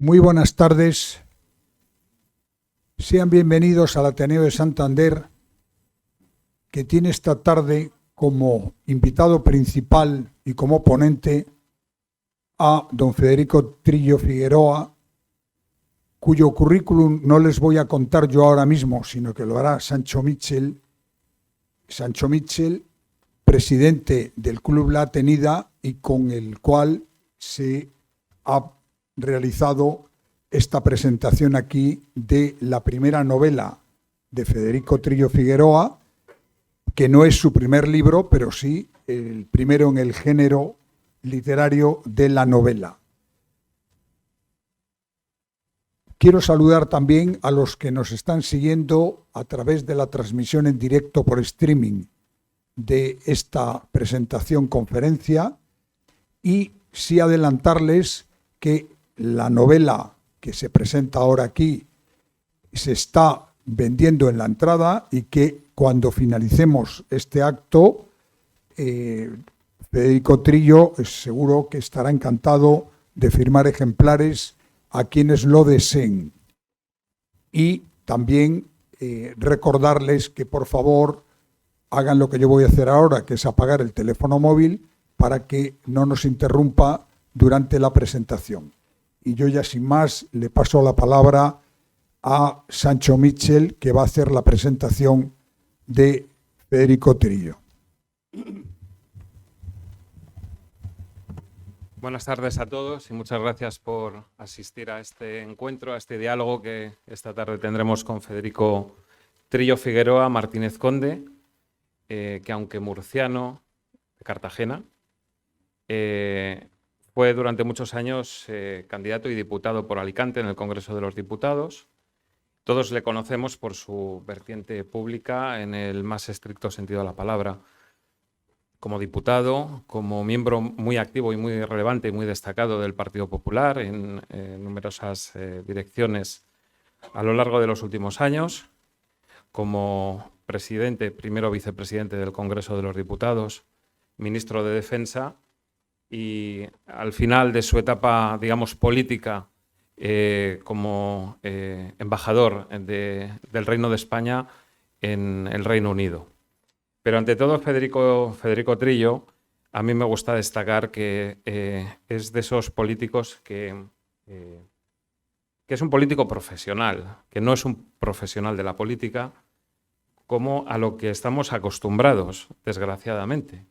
Muy buenas tardes. Sean bienvenidos al Ateneo de Santander, que tiene esta tarde como invitado principal y como ponente a don Federico Trillo Figueroa, cuyo currículum no les voy a contar yo ahora mismo, sino que lo hará Sancho Michel. Sancho Michel, presidente del Club La Atenida y con el cual se ha realizado esta presentación aquí de la primera novela de Federico Trillo Figueroa, que no es su primer libro, pero sí el primero en el género literario de la novela. Quiero saludar también a los que nos están siguiendo a través de la transmisión en directo por streaming de esta presentación conferencia y sí adelantarles que la novela que se presenta ahora aquí se está vendiendo en la entrada y que cuando finalicemos este acto, Federico Trillo seguro que estará encantado de firmar ejemplares a quienes lo deseen. Y también recordarles que por favor hagan lo que yo voy a hacer ahora, que es apagar el teléfono móvil para que no nos interrumpa durante la presentación. Y yo ya sin más le paso la palabra a Sancho Michel, que va a hacer la presentación de Federico Trillo. Buenas tardes a todos y muchas gracias por asistir a este encuentro, a este diálogo que esta tarde tendremos con Federico Trillo Figueroa Martínez Conde, que aunque murciano, de Cartagena, fue durante muchos años candidato y diputado por Alicante en el Congreso de los Diputados. Todos le conocemos por su vertiente pública en el más estricto sentido de la palabra. Como diputado, como miembro muy activo y muy relevante y muy destacado del Partido Popular en numerosas direcciones a lo largo de los últimos años, como presidente, primero vicepresidente del Congreso de los Diputados, ministro de Defensa y al final de su etapa, digamos, política como embajador del Reino de España en el Reino Unido. Pero ante todo, Federico Trillo, a mí me gusta destacar que es de esos políticos que es un político profesional, que no es un profesional de la política, como a lo que estamos acostumbrados, desgraciadamente.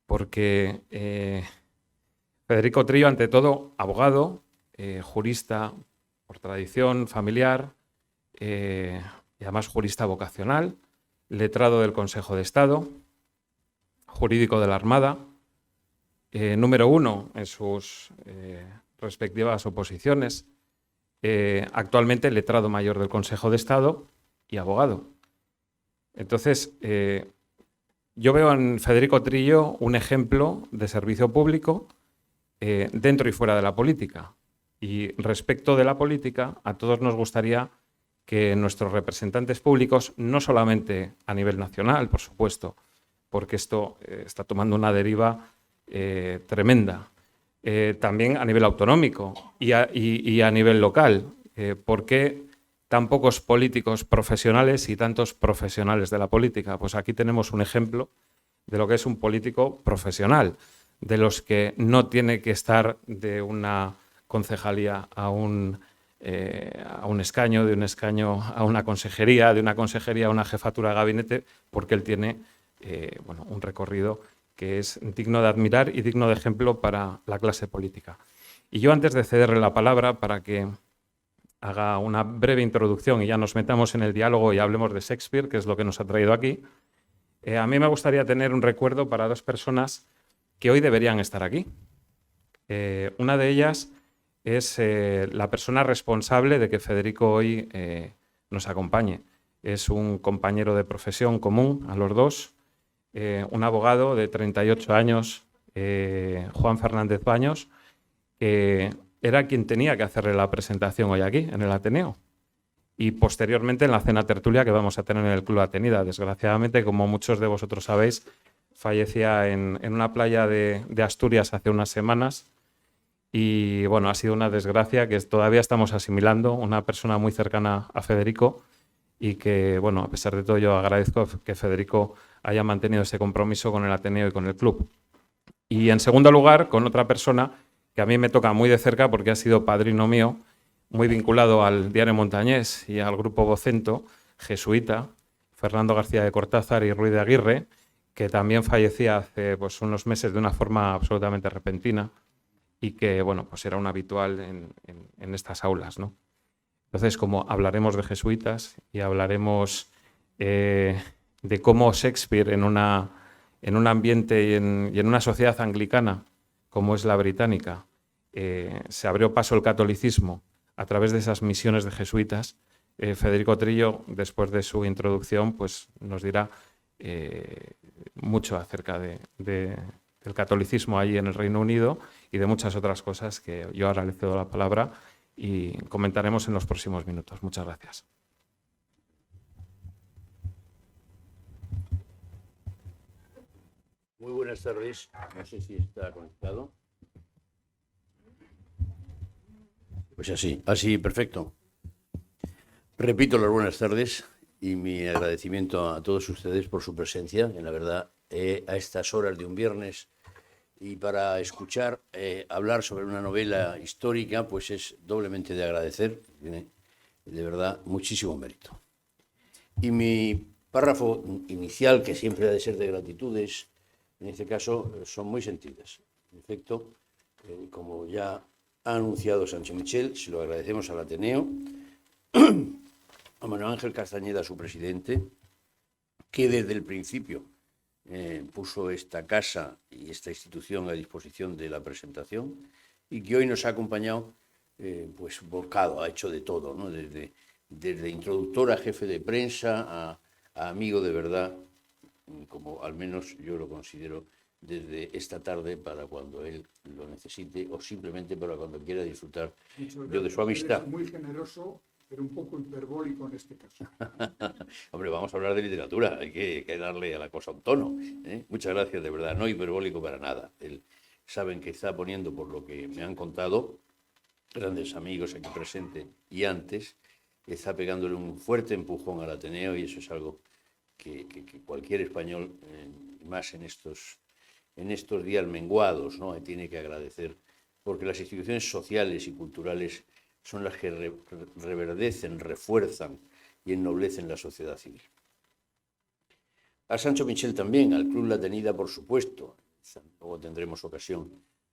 Porque Federico Trillo, ante todo, abogado, jurista por tradición familiar y además jurista vocacional, letrado del Consejo de Estado, jurídico de la Armada, número 1 en sus respectivas oposiciones, actualmente letrado mayor del Consejo de Estado y abogado. Entonces, yo veo en Federico Trillo un ejemplo de servicio público dentro y fuera de la política. Y respecto de la política, a todos nos gustaría que nuestros representantes públicos, no solamente a nivel nacional, por supuesto, porque esto está tomando una deriva tremenda, también a nivel autonómico y a nivel local, ¿por qué tan pocos políticos profesionales y tantos profesionales de la política? Pues aquí tenemos un ejemplo de lo que es un político profesional, de los que no tiene que estar de una concejalía a un escaño, de un escaño a una consejería, de una consejería a una jefatura de gabinete, porque él tiene un recorrido que es digno de admirar y digno de ejemplo para la clase política. Y yo, antes de cederle la palabra para que haga una breve introducción y ya nos metamos en el diálogo y hablemos de Shakespeare, que es lo que nos ha traído aquí, a mí me gustaría tener un recuerdo para dos personas que hoy deberían estar aquí. Una de ellas es la persona responsable de que Federico hoy nos acompañe. Es un compañero de profesión común a los dos, un abogado de 38 años, Juan Fernández Baños, que era quien tenía que hacerle la presentación hoy aquí, en el Ateneo. Y posteriormente en la cena tertulia que vamos a tener en el Club Atenida. Desgraciadamente, como muchos de vosotros sabéis, fallecía en una playa de Asturias hace unas semanas Y bueno, ha sido una desgracia que todavía estamos asimilando, una persona muy cercana a Federico y que, bueno, a pesar de todo yo agradezco que Federico haya mantenido ese compromiso con el Ateneo y con el club. Y en segundo lugar, con otra persona que a mí me toca muy de cerca porque ha sido padrino mío, muy vinculado al Diario Montañés y al Grupo Vocento, jesuita, Fernando García de Cortázar y Ruiz de Aguirre, que también fallecía hace pues, unos meses de una forma absolutamente repentina y que, bueno, pues era un habitual en estas aulas, ¿no? Entonces, como hablaremos de jesuitas y hablaremos de cómo Shakespeare en un ambiente y en una sociedad anglicana como es la británica se abrió paso el catolicismo a través de esas misiones de jesuitas, Federico Trillo, después de su introducción, pues nos dirá mucho acerca del catolicismo allí en el Reino Unido y de muchas otras cosas que yo ahora le cedo la palabra y comentaremos en los próximos minutos. Muchas gracias. Muy buenas tardes. No sé si está conectado. Pues así, perfecto. Repito las buenas tardes y mi agradecimiento a todos ustedes por su presencia, en la verdad, a estas horas de un viernes. Y para escuchar hablar sobre una novela histórica, pues es doblemente de agradecer. Tiene, de verdad, muchísimo mérito. Y mi párrafo inicial, que siempre ha de ser de gratitudes, en este caso son muy sentidas. En efecto, como ya ha anunciado Sancho Michel, se lo agradecemos al Ateneo, a Manuel Ángel Castañeda, su presidente, que desde el principio puso esta casa y esta institución a disposición de la presentación y que hoy nos ha acompañado pues volcado, ha hecho de todo, ¿no? Desde introductor a jefe de prensa a amigo de verdad, como al menos yo lo considero desde esta tarde para cuando él lo necesite o simplemente para cuando quiera disfrutar yo de su amistad. Es muy generoso, pero un poco hiperbólico en este caso. Hombre, vamos a hablar de literatura, hay que darle a la cosa un tono. Muchas gracias, de verdad, no hiperbólico para nada. Saben que está poniendo, por lo que me han contado, grandes amigos aquí presentes y antes, está pegándole un fuerte empujón al Ateneo y eso es algo que cualquier español, más en estos días menguados, ¿no?, tiene que agradecer, porque las instituciones sociales y culturales son las que reverdecen, refuerzan y ennoblecen la sociedad civil. A Sancho Michel también, al Club La Tenida, por supuesto. Luego tendremos ocasión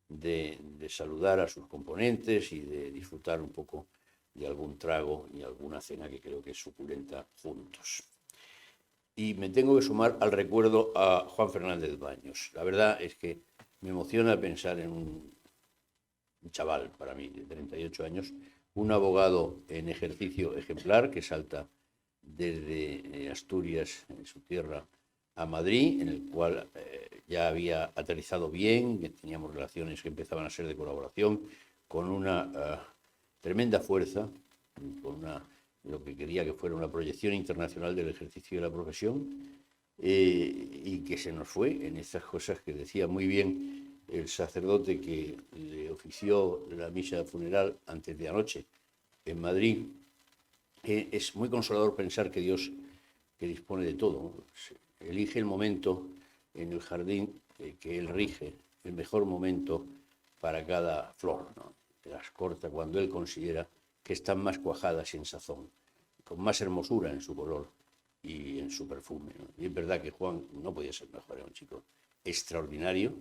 de saludar a sus componentes y de disfrutar un poco de algún trago y alguna cena que creo que es suculenta juntos. Y me tengo que sumar al recuerdo a Juan Fernández Baños. La verdad es que me emociona pensar en un chaval, para mí, de 38 años, un abogado en ejercicio ejemplar que salta desde Asturias, en su tierra, a Madrid, en el cual ya había aterrizado bien, que teníamos relaciones que empezaban a ser de colaboración, con una tremenda fuerza, con lo que quería que fuera una proyección internacional del ejercicio de la profesión, y que se nos fue en estas cosas que decía muy bien el sacerdote que le ofició la misa funeral antes de anoche en Madrid. Es muy consolador pensar que Dios, que dispone de todo, elige el momento en el jardín que Él rige, el mejor momento para cada flor, ¿no? Las corta cuando Él considera que están más cuajadas y en sazón, con más hermosura en su color y en su perfume, ¿no? Y es verdad que Juan no podía ser mejor, era un chico extraordinario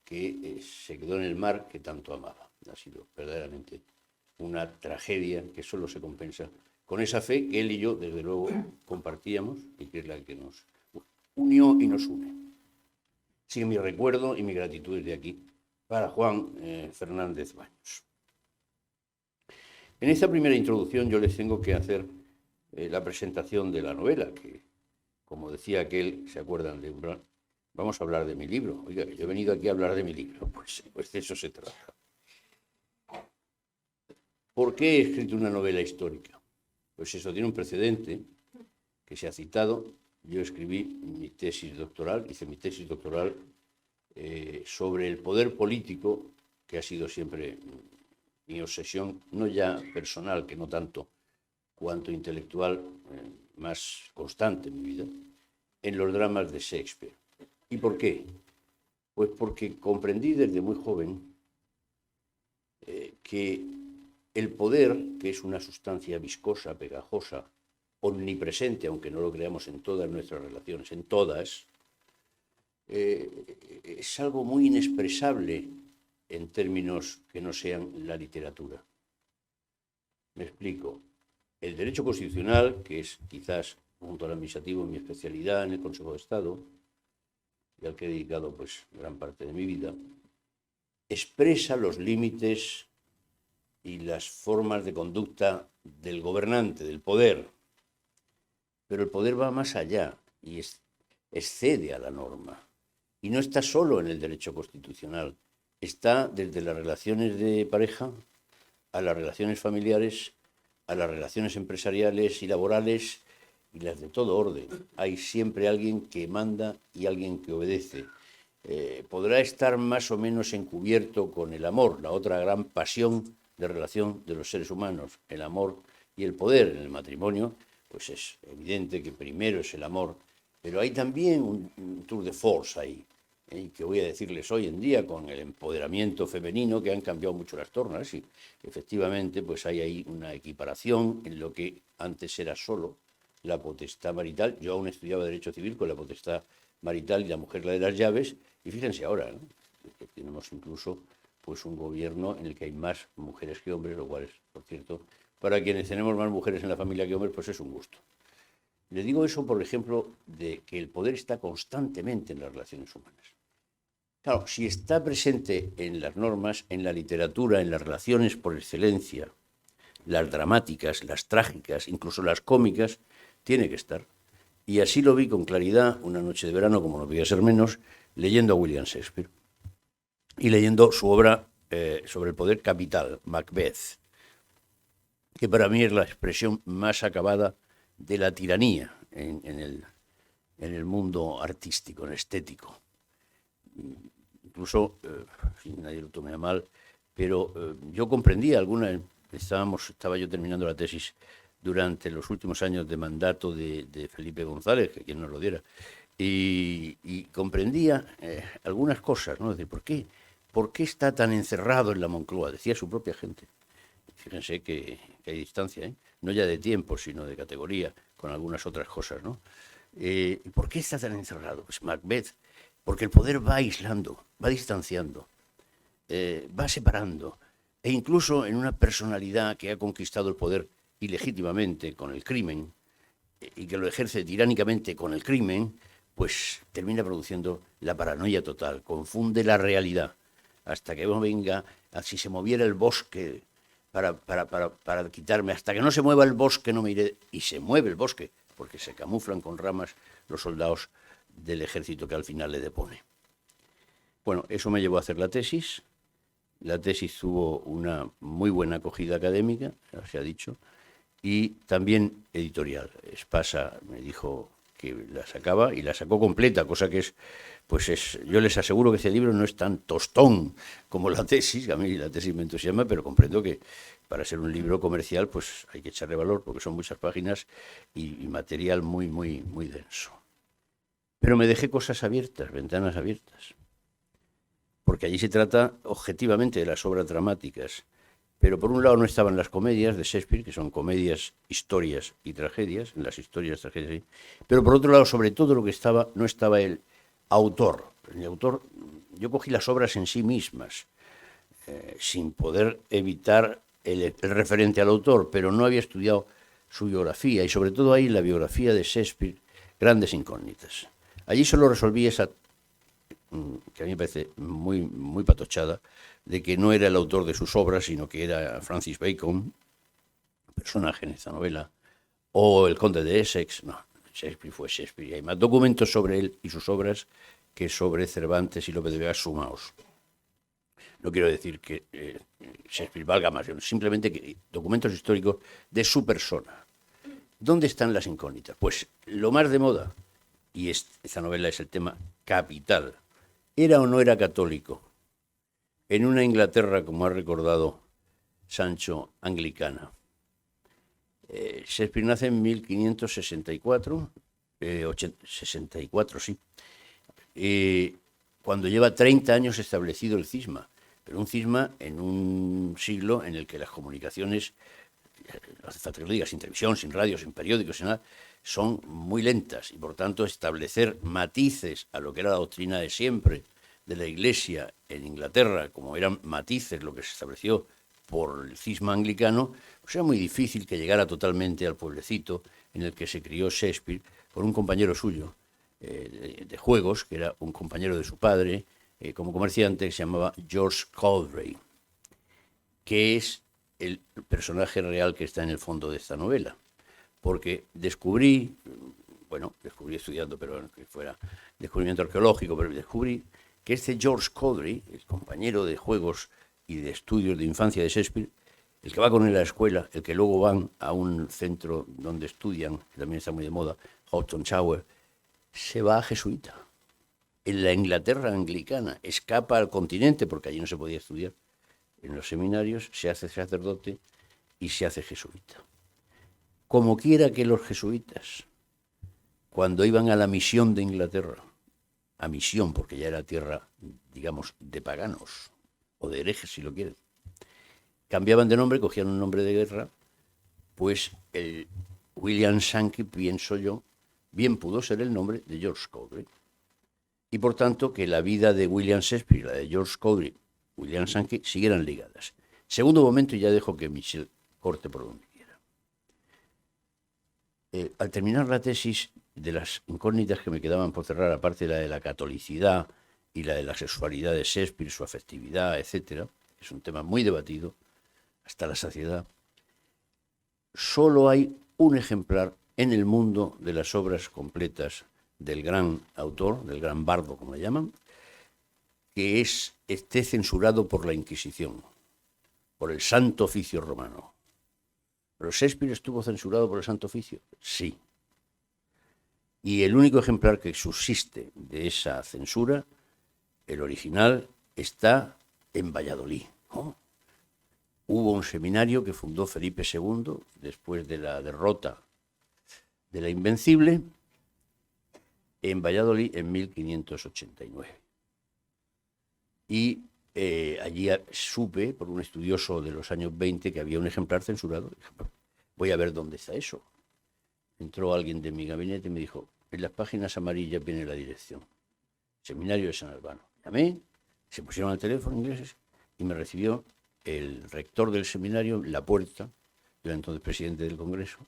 que se quedó en el mar que tanto amaba. Ha sido verdaderamente una tragedia que solo se compensa con esa fe que él y yo, desde luego, compartíamos y que es la que nos unió y nos une. Sigue mi recuerdo y mi gratitud desde aquí para Juan Fernández Baños. En esta primera introducción yo les tengo que hacer la presentación de la novela, que, como decía aquel, ¿se acuerdan de Umbral? Vamos a hablar de mi libro. Oiga, yo he venido aquí a hablar de mi libro, pues de eso se trata. ¿Por qué he escrito una novela histórica? Pues eso tiene un precedente que se ha citado. Yo escribí mi tesis doctoral, hice mi tesis doctoral sobre el poder político que ha sido siempre mi obsesión, no ya personal, que no tanto, cuanto intelectual, más constante en mi vida, en los dramas de Shakespeare. ¿Y por qué? Pues porque comprendí desde muy joven que el poder, que es una sustancia viscosa, pegajosa, omnipresente, aunque no lo creamos en todas nuestras relaciones, en todas, es algo muy inexpresable en términos que no sean la literatura. Me explico. El derecho constitucional, que es quizás junto al administrativo mi especialidad en el Consejo de Estado, y al que he dedicado pues gran parte de mi vida, expresa los límites y las formas de conducta del gobernante, del poder. Pero el poder va más allá y excede a la norma. Y no está solo en el derecho constitucional, está desde las relaciones de pareja a las relaciones familiares, a las relaciones empresariales y laborales y las de todo orden. Hay siempre alguien que manda y alguien que obedece. Podrá estar más o menos encubierto con el amor, la otra gran pasión de relación de los seres humanos, el amor y el poder. En el matrimonio, pues es evidente que primero es el amor, pero hay también un tour de force ahí, que voy a decirles hoy en día con el empoderamiento femenino, que han cambiado mucho las tornas, y efectivamente pues hay ahí una equiparación en lo que antes era solo la potestad marital. Yo aún estudiaba Derecho Civil con la potestad marital y la mujer la de las llaves, y fíjense ahora, ¿no?, que tenemos incluso pues un gobierno en el que hay más mujeres que hombres, lo cual es, por cierto, para quienes tenemos más mujeres en la familia que hombres, pues es un gusto. Le digo eso, por ejemplo, de que el poder está constantemente en las relaciones humanas. Claro, si está presente en las normas, en la literatura, en las relaciones por excelencia, las dramáticas, las trágicas, incluso las cómicas, tiene que estar. Y así lo vi con claridad una noche de verano, como no podía ser menos, leyendo a William Shakespeare y leyendo su obra sobre el poder capital, Macbeth, que para mí es la expresión más acabada de la tiranía en el mundo artístico, en estético. Incluso, nadie lo tome a mal, pero yo comprendía estaba yo terminando la tesis durante los últimos años de mandato de Felipe González, que quien nos lo diera, y comprendía algunas cosas, ¿no? Es decir, ¿por qué está tan encerrado en la Moncloa? Decía su propia gente. Fíjense que hay distancia, no ya de tiempo, sino de categoría, con algunas otras cosas, ¿no? ¿Por qué está tan encerrado? Pues Macbeth, porque el poder va aislando, va distanciando, va separando, e incluso en una personalidad que ha conquistado el poder ilegítimamente con el crimen y que lo ejerce tiránicamente con el crimen, pues termina produciendo la paranoia total, confunde la realidad, hasta que venga, si se moviera el bosque para quitarme, hasta que no se mueva el bosque no me iré, y se mueve el bosque, porque se camuflan con ramas los soldados del ejército que al final le depone. Bueno, eso me llevó a hacer la tesis. La tesis tuvo una muy buena acogida académica, ya se ha dicho, y también editorial. Espasa me dijo que la sacaba y la sacó completa, cosa que yo les aseguro que este libro no es tan tostón como la tesis. A mí la tesis me entusiasma, pero comprendo que para ser un libro comercial pues hay que echarle valor porque son muchas páginas y material muy, muy, muy denso. Pero me dejé cosas abiertas, ventanas abiertas, porque allí se trata objetivamente de las obras dramáticas. Pero por un lado no estaban las comedias de Shakespeare, que son comedias, historias y tragedias, en las historias, tragedias, sí. Pero por otro lado, sobre todo lo que no estaba el autor. El autor, yo cogí las obras en sí mismas, sin poder evitar el referente al autor, pero no había estudiado su biografía, y sobre todo ahí la biografía de Shakespeare, grandes incógnitas. Allí solo resolví esa, que a mí me parece muy, muy patochada, de que no era el autor de sus obras, sino que era Francis Bacon, personaje en esta novela, o el conde de Essex. No, Shakespeare fue Shakespeare, y hay más documentos sobre él y sus obras que sobre Cervantes y Lope de Vega sumaos. No quiero decir que Shakespeare valga más, simplemente que documentos históricos de su persona. ¿Dónde están las incógnitas? Pues lo más de moda, y esta novela es el tema capital, ¿era o no era católico? en una Inglaterra, como ha recordado Sancho, anglicana. Shakespeare nace en 1564, 64, sí, cuando lleva 30 años establecido el cisma, pero un cisma en un siglo en el que las comunicaciones, no hace falta que lo diga, sin televisión, sin radio, sin periódicos, sin nada, son muy lentas y por tanto establecer matices a lo que era la doctrina de siempre de la Iglesia en Inglaterra, como eran matices lo que se estableció por el cisma anglicano, pues era muy difícil que llegara totalmente al pueblecito en el que se crió Shakespeare por un compañero suyo de juegos, que era un compañero de su padre como comerciante, que se llamaba George Cowdray, que es el personaje real que está en el fondo de esta novela. Porque descubrí estudiando, pero que fuera descubrimiento arqueológico, pero descubrí que este George Cowdray, el compañero de juegos y de estudios de infancia de Shakespeare, el que va con él a la escuela, el que luego van a un centro donde estudian, que también está muy de moda, Houghton Shower, se va a jesuita. En la Inglaterra anglicana escapa al continente, porque allí no se podía estudiar, en los seminarios se hace sacerdote y se hace jesuita. Como quiera que los jesuitas, cuando iban a la misión de Inglaterra, a misión porque ya era tierra, digamos, de paganos, o de herejes si lo quieren, cambiaban de nombre, cogían un nombre de guerra, pues el William Sankey, pienso yo, bien pudo ser el nombre de George Cowdray. Y por tanto que la vida de William Shakespeare y la de George Cowdray, William Sankey, siguieran ligadas. Segundo momento, y ya dejo que Michel corte por donde quiera. Al terminar la tesis, de las incógnitas que me quedaban por cerrar, aparte de la de la catolicidad y la de la sexualidad de Shakespeare, su afectividad, etcétera, es un tema muy debatido hasta la saciedad, solo hay un ejemplar en el mundo de las obras completas del gran autor, del gran bardo, como le llaman, que esté censurado por la Inquisición, por el Santo Oficio romano. ¿Pero Shakespeare estuvo censurado por el Santo Oficio? Sí. Y el único ejemplar que subsiste de esa censura, el original, está en Valladolid. ¿Oh? Hubo un seminario que fundó Felipe II después de la derrota de la Invencible en Valladolid en 1589. Y allí supe, por un estudioso de los años 20, que había un ejemplar censurado. Voy a ver dónde está eso. Entró alguien de mi gabinete y me dijo, en las páginas amarillas viene la dirección. Seminario de San Albano. Llamé, se pusieron al teléfono ingleses y me recibió el rector del seminario en la puerta, yo era entonces presidente del Congreso,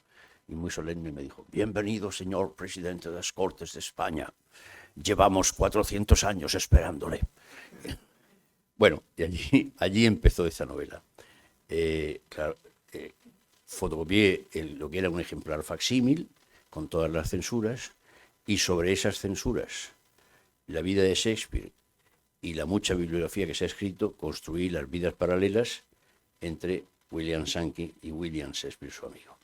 y muy solemne me dijo, bienvenido, señor presidente de las Cortes de España. Llevamos 400 años esperándole. Bueno, y allí empezó esta novela. Fotocopié lo que era un ejemplar facsímil, con todas las censuras, y sobre esas censuras, la vida de Shakespeare y la mucha bibliografía que se ha escrito, construí las vidas paralelas entre William Sankey y William Shakespeare, su amigo.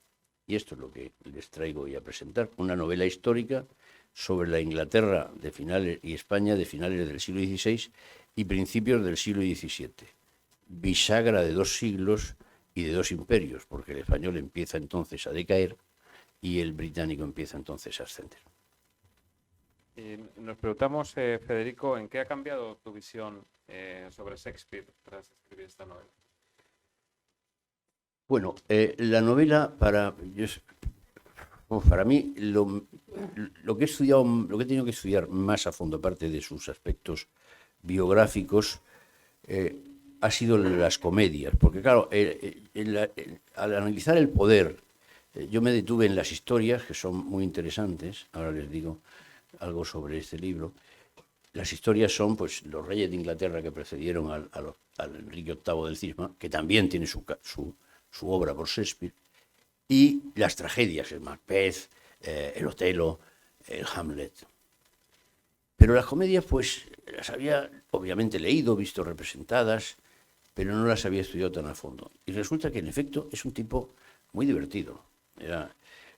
Y esto es lo que les traigo hoy a presentar, una novela histórica sobre la Inglaterra de finales y España de finales del siglo XVI y principios del siglo XVII. Bisagra de 2 siglos y de 2 imperios, porque el español empieza entonces a decaer y el británico empieza entonces a ascender. Nos preguntamos, Federico, ¿en qué ha cambiado tu visión sobre Shakespeare tras escribir esta novela? Bueno, la novela para mí lo que he estudiado, lo que he tenido que estudiar más a fondo, aparte de sus aspectos biográficos, ha sido las comedias, porque claro, al analizar el poder, yo me detuve en las historias, que son muy interesantes, ahora les digo algo sobre este libro. Las historias son pues los reyes de Inglaterra que precedieron al Enrique VIII del Cisma, que también tiene su obra por Shakespeare, y las tragedias, el Macbeth, el Otelo, el Hamlet. Pero las comedias pues las había obviamente leído, visto representadas, pero no las había estudiado tan a fondo. Y resulta que en efecto es un tipo muy divertido.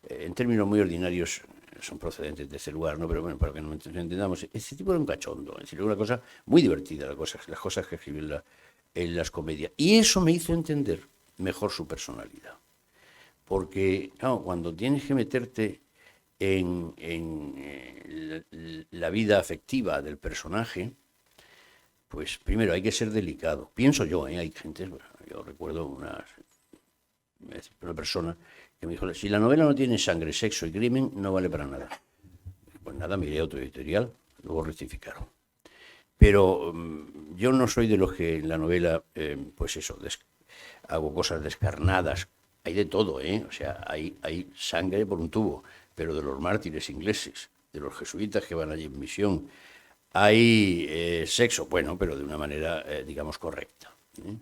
En términos muy ordinarios, son procedentes de ese lugar, ¿no? Pero bueno, para que nos entendamos, ese tipo era un cachondo, es decir, era una cosa muy divertida, las cosas que escribió en las comedias. Y eso me hizo entender mejor su personalidad. Porque, claro, cuando tienes que meterte en la vida afectiva del personaje, pues primero hay que ser delicado. Pienso yo, hay gente, bueno, yo recuerdo una persona que me dijo, si la novela no tiene sangre, sexo y crimen, no vale para nada. Pues nada, miré otro editorial, luego rectificaron. Pero yo no soy de los que en la novela, pues eso, hago cosas descarnadas. Hay de todo, ¿eh? O sea, hay sangre por un tubo, pero de los mártires ingleses, de los jesuitas que van allí en misión. Hay sexo, bueno, pero de una manera, digamos, correcta, ¿eh?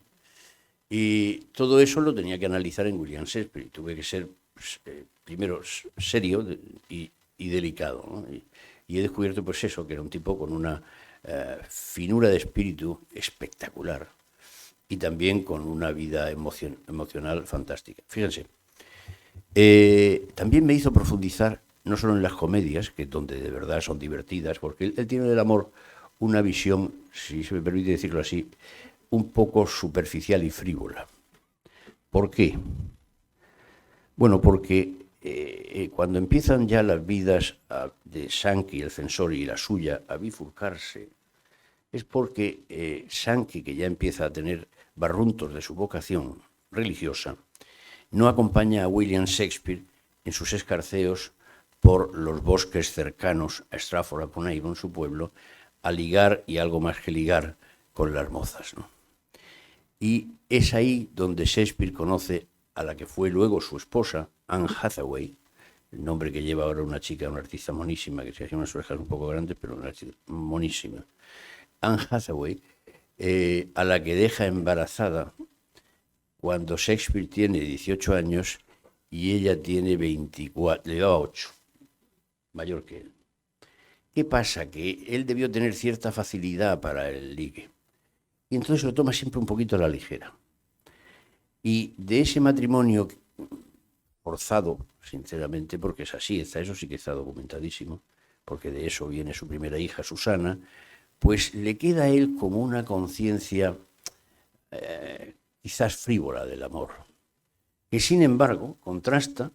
Y todo eso lo tenía que analizar en William Shakespeare. Y tuve que ser, pues, primero, serio y delicado, ¿no? Y he descubierto, pues eso, que era un tipo con una finura de espíritu espectacular y también con una vida emocional fantástica. Fíjense, también me hizo profundizar, no solo en las comedias, que donde de verdad son divertidas, porque él tiene del amor una visión, si se me permite decirlo así, un poco superficial y frívola. ¿Por qué? Bueno, porque cuando empiezan ya las vidas de Sankey, el censor, y la suya a bifurcarse, es porque Sankey, que ya empieza a tener barruntos de su vocación religiosa, no acompaña a William Shakespeare en sus escarceos por los bosques cercanos a Stratford-upon-Avon, su pueblo, a ligar, y algo más que ligar, con las mozas, ¿no? Y es ahí donde Shakespeare conoce a la que fue luego su esposa, Anne Hathaway, el nombre que lleva ahora una chica, una artista monísima, que se hace unas orejas un poco grandes, pero una artista monísima. Anne Hathaway, a la que deja embarazada cuando Shakespeare tiene 18 años y ella tiene 24, le llevaba 8, mayor que él. ¿Qué pasa? Que él debió tener cierta facilidad para el ligue. Y entonces lo toma siempre un poquito a la ligera. Y de ese matrimonio forzado, sinceramente, porque es así, eso sí que está documentadísimo, porque de eso viene su primera hija, Susana, pues le queda a él como una conciencia quizás frívola del amor, que sin embargo contrasta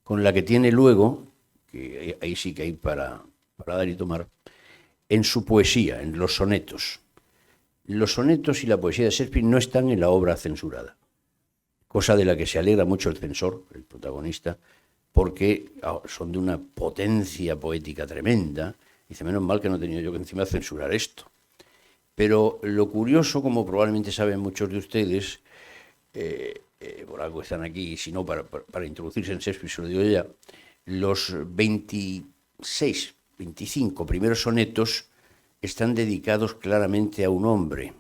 con la que tiene luego, que ahí sí que hay para dar y tomar, en su poesía, en los sonetos. Los sonetos y la poesía de Shakespeare no están en la obra censurada, cosa de la que se alegra mucho el censor, el protagonista, porque son de una potencia poética tremenda. Dice, menos mal que no he tenido yo que encima censurar esto. Pero lo curioso, como probablemente saben muchos de ustedes, por algo están aquí, y si no, para introducirse en Shakespeare, se lo digo ya, los 26, 25 primeros sonetos están dedicados claramente a un hombre,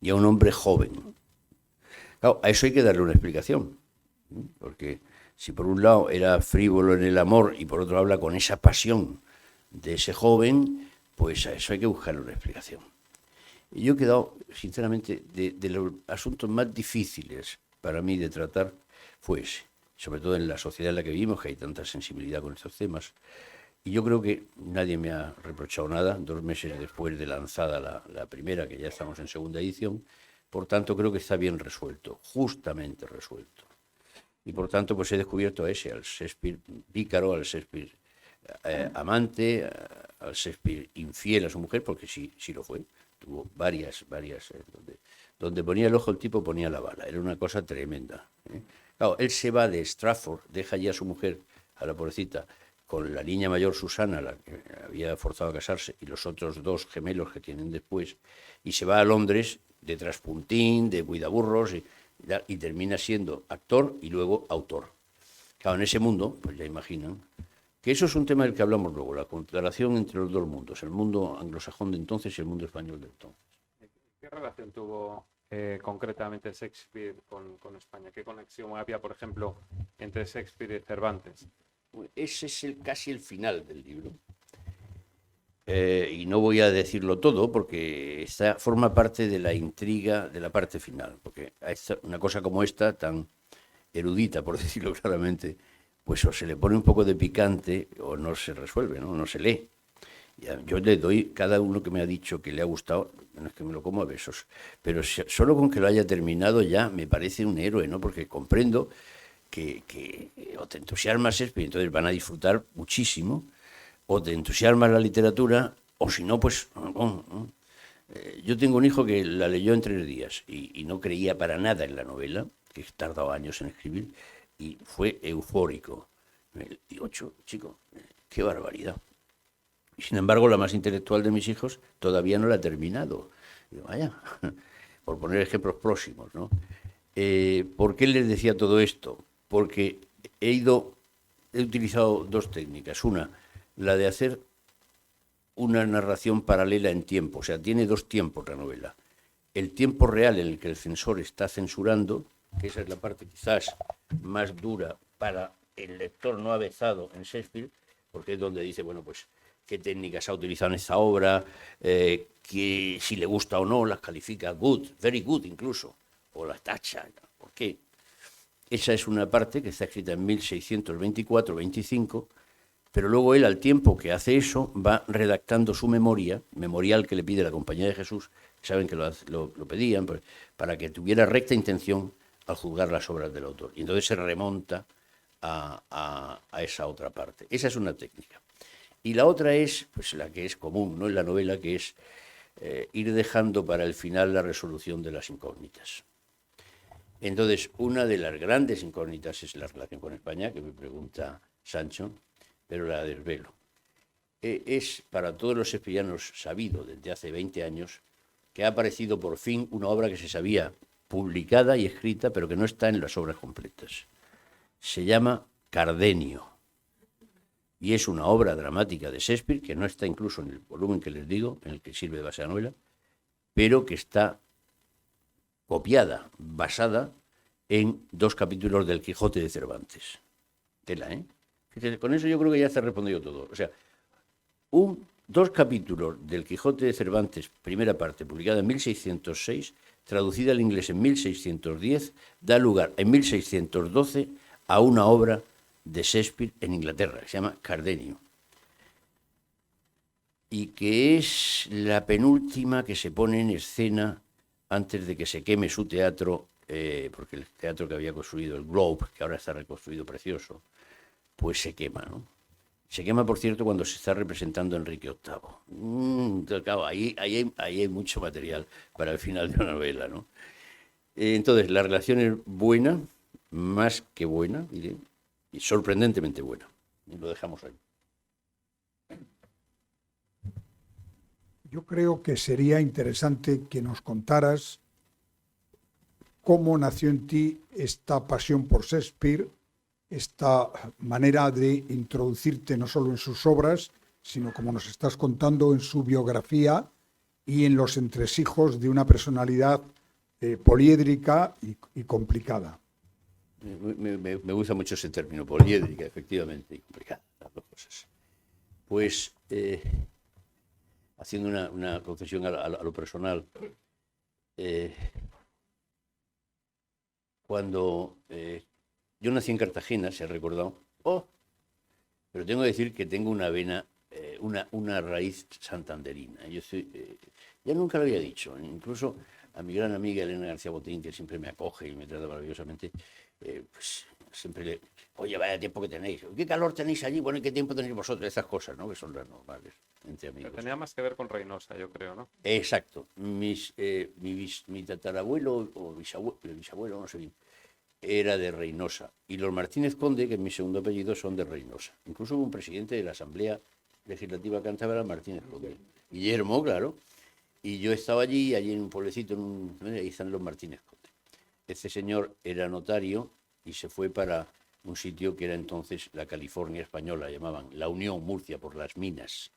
y a un hombre joven. Claro, a eso hay que darle una explicación, porque si por un lado era frívolo en el amor y por otro habla con esa pasión de ese joven, pues a eso hay que buscarle una explicación. Y yo he quedado, sinceramente, de los asuntos más difíciles para mí de tratar fue ese, sobre todo en la sociedad en la que vivimos, que hay tanta sensibilidad con estos temas. Y yo creo que nadie me ha reprochado nada, 2 meses después de lanzada la primera, que ya estamos en segunda edición. Por tanto, creo que está bien resuelto, justamente resuelto. Y por tanto, pues he descubierto a ese, al Shakespeare pícaro, al Shakespeare amante, al Shakespeare infiel a su mujer, porque sí lo fue. Tuvo varias, donde ponía el ojo el tipo ponía la bala. Era una cosa tremenda, ¿eh? Claro, él se va de Stratford, deja ya a su mujer, a la pobrecita, con la niña mayor Susana, la que había forzado a casarse, y los otros 2 gemelos que tienen después, y se va a Londres de traspuntín, de cuidaburros, y termina siendo actor y luego autor. Claro, en ese mundo, pues ya imaginan, que eso es un tema del que hablamos luego, la comparación entre los 2 mundos, el mundo anglosajón de entonces y el mundo español de entonces. ¿Qué relación tuvo concretamente Shakespeare con España? ¿Qué conexión había, por ejemplo, entre Shakespeare y Cervantes? Ese es casi el final del libro. Y no voy a decirlo todo porque forma parte de la intriga de la parte final, porque una cosa como esta, tan erudita, por decirlo claramente, pues o se le pone un poco de picante o no se resuelve, no se lee. Yo le doy, cada uno que me ha dicho que le ha gustado, no es que me lo como a besos, pero solo con que lo haya terminado ya me parece un héroe, ¿no? Porque comprendo que o te entusiasma Shakespeare, entonces van a disfrutar muchísimo, o te entusiasma la literatura, o si no, pues... Yo tengo un hijo que la leyó en 3 días y no creía para nada en la novela, que he tardado años en escribir, y fue eufórico. Y 8, chico, qué barbaridad. Y sin embargo, la más intelectual de mis hijos todavía no la ha terminado. Y digo, vaya, por poner ejemplos próximos, ¿no? ¿Por qué les decía todo esto? Porque he utilizado 2 técnicas. Una, la de hacer una narración paralela en tiempo, o sea, tiene 2 tiempos la novela. El tiempo real en el que el censor está censurando, que esa es la parte quizás más dura para el lector no avezado en Shakespeare, porque es donde dice, bueno, pues qué técnicas ha utilizado en esta obra, que si le gusta o no, las califica good, very good incluso, o las tacha. ¿Por qué? Esa es una parte que está escrita en 1624-25, pero luego él, al tiempo que hace eso, va redactando su memorial que le pide la Compañía de Jesús, saben que lo pedían, pues, para que tuviera recta intención al juzgar las obras del autor. Y entonces se remonta a esa otra parte. Esa es una técnica. Y la otra es, pues la que es común, ¿no?, en la novela, que es ir dejando para el final la resolución de las incógnitas. Entonces, una de las grandes incógnitas es la relación con España, que me pregunta Sancho, pero la desvelo. Es para todos los shakespearianos sabido desde hace 20 años que ha aparecido por fin una obra que se sabía publicada y escrita, pero que no está en las obras completas. Se llama Cardenio. Y es una obra dramática de Shakespeare, que no está incluso en el volumen que les digo, en el que sirve de base a la novela, pero que está copiada, basada en 2 capítulos del Quijote de Cervantes. Tela, ¿eh? Fíjate, con eso yo creo que ya está respondido todo. O sea, 2 capítulos del Quijote de Cervantes, primera parte, publicada en 1606, traducida al inglés en 1610, da lugar en 1612 a una obra de Shakespeare en Inglaterra, que se llama Cardenio, y que es la penúltima que se pone en escena antes de que se queme su teatro, porque el teatro que había construido, el Globe, que ahora está reconstruido precioso, pues se quema, ¿no? Se quema, por cierto, cuando se está representando a Enrique VIII. Entonces, claro, ahí hay mucho material para el final de la novela, ¿no? Entonces, la relación es buena, más que buena, diré, y sorprendentemente buena. Y lo dejamos ahí. Yo creo que sería interesante que nos contaras cómo nació en ti esta pasión por Shakespeare, esta manera de introducirte no solo en sus obras, sino, como nos estás contando, en su biografía y en los entresijos de una personalidad poliédrica y complicada. Me gusta mucho ese término, poliédrica, efectivamente, y complicada, las 2 cosas. Pues, haciendo una concesión a lo personal, cuando yo nací en Cartagena, se ha recordado, pero tengo que decir que tengo una vena, una raíz santanderina. Yo ya nunca lo había dicho, incluso a mi gran amiga Elena García Botín, que siempre me acoge y me trata maravillosamente, pues siempre oye, vaya tiempo que tenéis, ¿qué calor tenéis allí? Bueno, ¿y qué tiempo tenéis vosotros? Estas cosas, ¿no?, que son las normales entre amigos. Pero tenía más que ver con Reynosa, yo creo, ¿no? Exacto. Mi tatarabuelo o bisabuelo, no sé bien, era de Reynosa. Y los Martínez Conde, que es mi segundo apellido, son de Reynosa. Incluso hubo un presidente de la Asamblea Legislativa Cántabra, Martínez Conde. Guillermo, claro. Y yo estaba allí en un pueblecito, ahí están los Martínez Conde. Este señor era notario y se fue para un sitio que era entonces la California española, llamaban la Unión Murcia, por las minas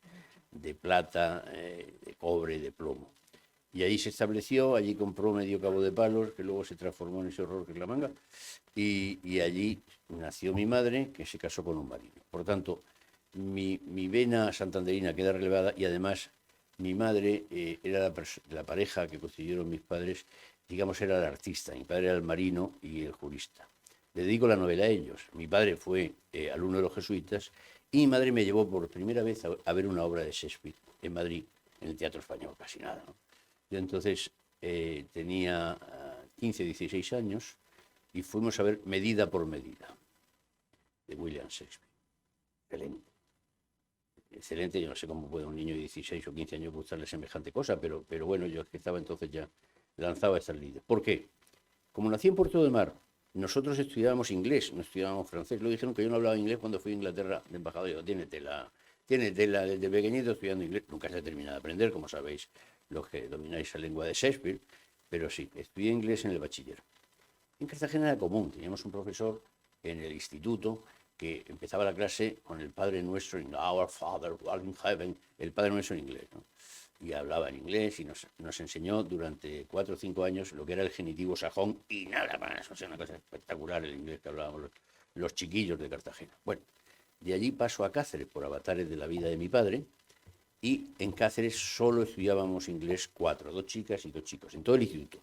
de plata, de cobre, de plomo. Y allí se estableció, allí compró medio Cabo de Palos, que luego se transformó en ese horror que es La Manga, y allí nació mi madre, que se casó con un marino. Por tanto, mi vena santanderina queda relevada, y además mi madre era la pareja que constituyeron mis padres, digamos, era el artista. Mi padre era el marino y el jurista. Le dedico la novela a ellos. Mi padre fue alumno de los jesuitas y mi madre me llevó por primera vez a ver una obra de Shakespeare en Madrid, en el Teatro Español, casi nada, ¿no? Yo entonces tenía 15, 16 años y fuimos a ver Medida por Medida, de William Shakespeare. Excelente. Excelente, yo no sé cómo puede un niño de 16 o 15 años gustarle semejante cosa, pero bueno, yo que estaba entonces ya lanzaba estas líneas. ¿Por qué? Como nací en Puerto de Mar, nosotros estudiábamos inglés, no estudiábamos francés. Lo dijeron que yo no hablaba inglés cuando fui a Inglaterra de embajador. Digo, tiene tela, desde pequeñito estudiando inglés. Nunca se ha terminado de aprender, como sabéis, los que domináis la lengua de Shakespeare, pero sí, estudié inglés en el bachiller. En Cartagena era común, teníamos un profesor en el instituto que empezaba la clase con el Padre Nuestro, Our Father, who art in heaven, el Padre Nuestro en inglés, ¿no? Y hablaba en inglés y nos enseñó durante 4 o 5 años lo que era el genitivo sajón y nada más. O sea, una cosa espectacular el inglés que hablábamos los chiquillos de Cartagena. Bueno, de allí paso a Cáceres por avatares de la vida de mi padre y en Cáceres solo estudiábamos inglés 4, 2 chicas y 2 chicos, en todo el instituto,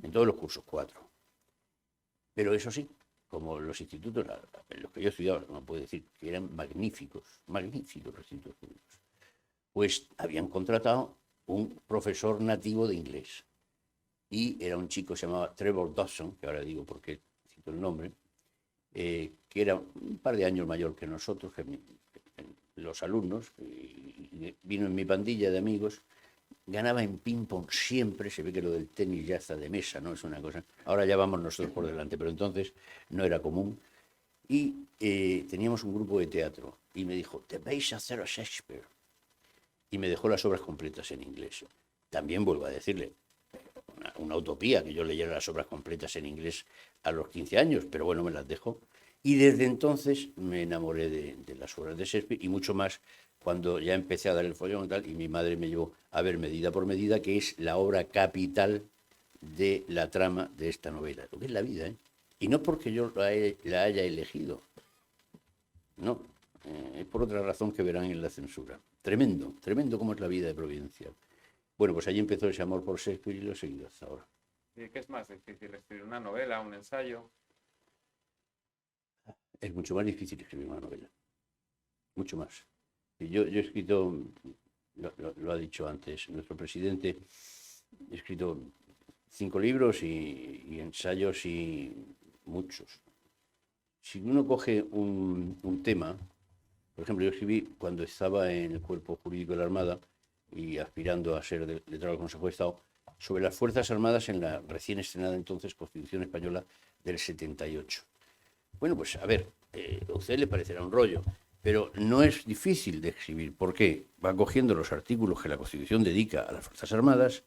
en todos los cursos 4. Pero eso sí, como los institutos, en los que yo estudiaba, no puedo decir que eran magníficos los institutos públicos, pues habían contratado un profesor nativo de inglés. Y era un chico que se llamaba Trevor Dawson, que ahora digo por qué cito el nombre, que era un par de años mayor que nosotros, que los alumnos, y vino en mi pandilla de amigos, ganaba en ping-pong siempre. Se ve que lo del tenis ya está de mesa, ¿no? Es una cosa. Ahora ya vamos nosotros por delante, pero entonces no era común. Y teníamos un grupo de teatro y me dijo, te vais a hacer a Shakespeare. Y me dejó las obras completas en inglés. También vuelvo a decirle, una utopía que yo leyera las obras completas en inglés a los 15 años, pero bueno, me las dejó. Y desde entonces me enamoré de las obras de Shakespeare y mucho más cuando ya empecé a dar el follón y tal, y mi madre me llevó a ver Medida por Medida, que es la obra capital de la trama de esta novela, lo que es la vida, ¿eh? Y no porque yo la haya elegido, no, es por otra razón que verán en la censura. Tremendo, tremendo como es la vida de Providencia. Bueno, pues allí empezó ese amor por Shakespeare y lo he seguido hasta ahora. ¿Y qué es más difícil, escribir una novela, un ensayo? Es mucho más difícil escribir una novela, mucho más. Y yo he escrito, lo ha dicho antes nuestro presidente, he escrito 5 libros y ensayos y muchos. Si uno coge un tema, por ejemplo, yo escribí cuando estaba en el Cuerpo Jurídico de la Armada y aspirando a ser letrado del Consejo de Estado, sobre las Fuerzas Armadas en la recién estrenada entonces Constitución Española del 78. Bueno, pues a ver, a usted le parecerá un rollo, pero no es difícil de escribir. ¿Por qué? Va cogiendo los artículos que la Constitución dedica a las Fuerzas Armadas,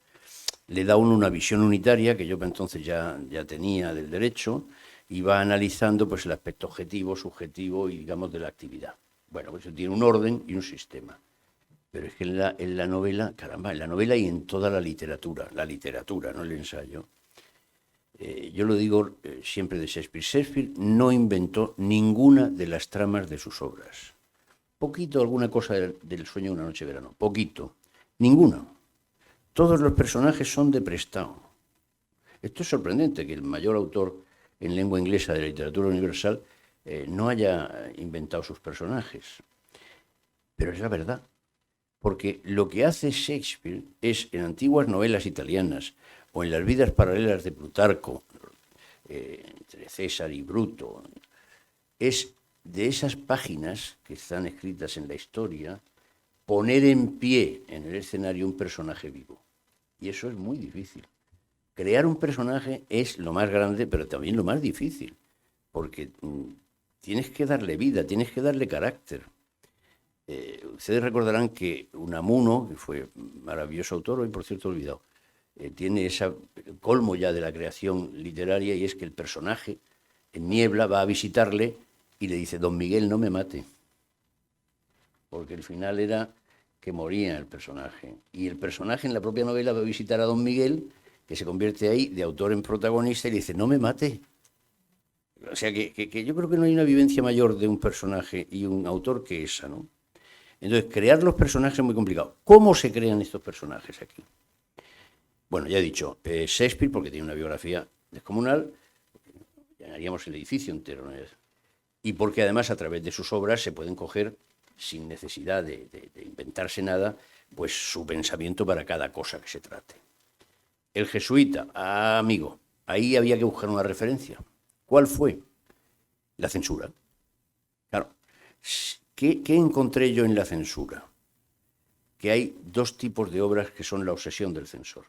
le da uno una visión unitaria, que yo entonces ya tenía del derecho, y va analizando pues el aspecto objetivo, subjetivo y, digamos, de la actividad. Bueno, pues eso tiene un orden y un sistema. Pero es que en la novela, caramba, en la novela y en toda la literatura, no el ensayo. Yo lo digo siempre de Shakespeare. Shakespeare no inventó ninguna de las tramas de sus obras. Poquito, alguna cosa del Sueño de una noche de verano. Poquito. Ninguna. Todos los personajes son de prestado. Esto es sorprendente, que el mayor autor en lengua inglesa de la literatura universal no haya inventado sus personajes. Pero es la verdad. Porque lo que hace Shakespeare es, en antiguas novelas italianas o en las vidas paralelas de Plutarco, entre César y Bruto, es de esas páginas que están escritas en la historia, poner en pie en el escenario un personaje vivo. Y eso es muy difícil. Crear un personaje es lo más grande, pero también lo más difícil, porque tienes que darle vida, tienes que darle carácter. Ustedes recordarán que Unamuno, que fue maravilloso autor, hoy por cierto olvidado, tiene ese colmo ya de la creación literaria, y es que el personaje en Niebla va a visitarle y le dice: Don Miguel, no me mate. Porque el final era que moría el personaje. Y el personaje en la propia novela va a visitar a Don Miguel, que se convierte ahí de autor en protagonista, y le dice: no me mate. O sea que yo creo que no hay una vivencia mayor de un personaje y un autor que esa, ¿no? Entonces, crear los personajes es muy complicado. ¿Cómo se crean estos personajes aquí? Bueno, ya he dicho, Shakespeare, porque tiene una biografía descomunal. llenaríamos el edificio entero, ¿no? Y porque además a través de sus obras se pueden coger, sin necesidad de inventarse nada, pues su pensamiento para cada cosa que se trate. El jesuita, amigo, ahí había que buscar una referencia. ¿Cuál fue? La censura. Claro, ¿qué encontré yo en la censura? Que hay dos tipos de obras que son la obsesión del censor.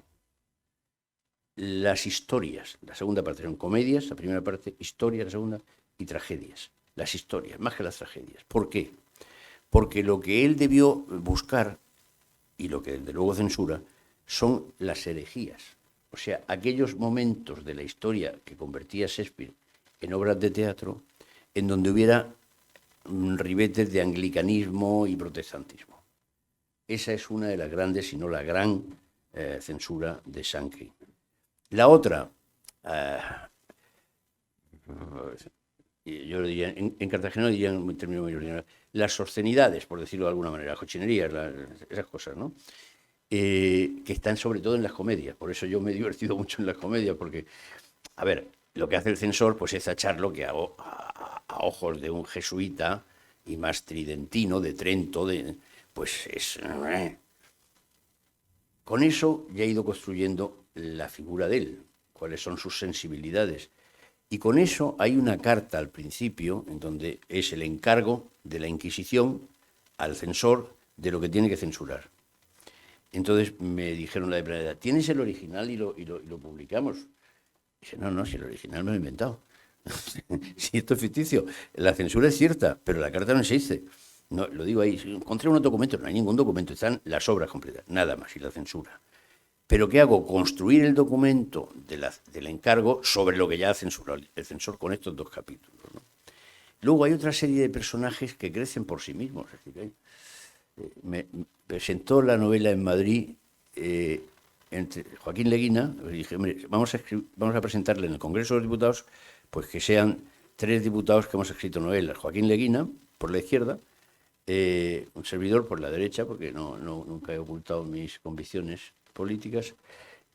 Las historias, la segunda parte son comedias, la primera parte, historias, la segunda, y tragedias. Las historias, más que las tragedias. ¿Por qué? Porque lo que él debió buscar, y lo que desde luego censura, son las herejías. O sea, aquellos momentos de la historia que convertía Shakespeare en obras de teatro, en donde hubiera ribetes de anglicanismo y protestantismo. Esa es una de las grandes, si no la gran, censura de Sankey. La otra, yo diría, en Cartagena dirían en términos mayores, las obscenidades, por decirlo de alguna manera, las cochinerías, esas cosas, ¿no? Que están sobre todo en las comedias. Por eso yo me he divertido mucho en las comedias, porque, a ver, lo que hace el censor pues es echarlo que a ojos de un jesuita y más tridentino, de Trento, pues es... Con eso ya he ido construyendo la figura de él, cuáles son sus sensibilidades. Y con eso hay una carta al principio, en donde es el encargo de la Inquisición al censor de lo que tiene que censurar. Entonces me dijeron la de Planeta, ¿tienes el original y lo publicamos? Dice, no, si el original me lo he inventado. Si esto es ficticio, la censura es cierta, pero la carta no existe. No, lo digo ahí, encontré unos documentos, no hay ningún documento, están las obras completas, nada más, y la censura. ¿Pero qué hago? Construir el documento del encargo sobre lo que ya ha censurado el censor con estos dos capítulos, ¿no? Luego hay otra serie de personajes que crecen por sí mismos. Es decir, me presentó la novela en Madrid entre Joaquín Leguina, y dije, hombre, vamos a presentarle en el Congreso de los Diputados, pues que sean 3 diputados que hemos escrito novelas. Joaquín Leguina, por la izquierda, un servidor por la derecha, porque nunca he ocultado mis convicciones políticas,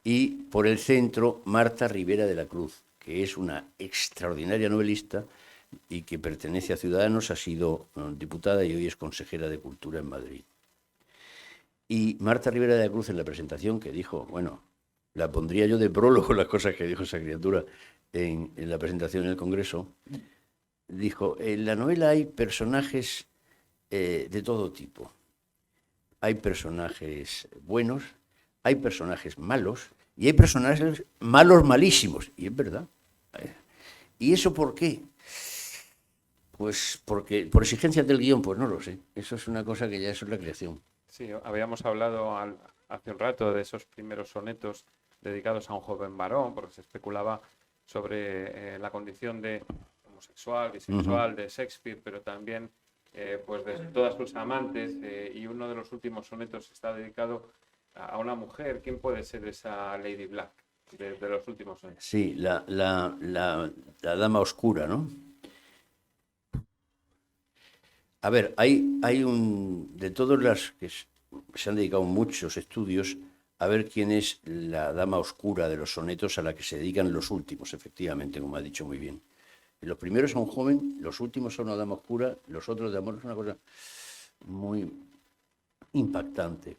y por el centro, Marta Rivera de la Cruz, que es una extraordinaria novelista y que pertenece a Ciudadanos, ha sido diputada y hoy es consejera de Cultura en Madrid. Y Marta Rivera de la Cruz, en la presentación que dijo, bueno, la pondría yo de prólogo las cosas que dijo esa criatura en la presentación en el Congreso, dijo, en la novela hay personajes de todo tipo. Hay personajes buenos, hay personajes malos y hay personajes malos malísimos. Y es verdad. ¿Y eso por qué? Pues porque por exigencias del guión, pues no lo sé. Eso es una cosa que ya es la creación. Sí, habíamos hablado hace un rato de esos primeros sonetos dedicados a un joven varón, porque se especulaba sobre la condición de homosexual, bisexual de Shakespeare, pero también pues de todas sus amantes, y uno de los últimos sonetos está dedicado a una mujer. ¿Quién puede ser esa Lady Black de los últimos sonetos? Sí, la dama oscura, ¿no? A ver, hay de todas las que se han dedicado muchos estudios a ver quién es la dama oscura de los sonetos a la que se dedican los últimos, efectivamente, como ha dicho muy bien. Los primeros son joven, los últimos son una dama oscura, los otros de amor es una cosa muy impactante.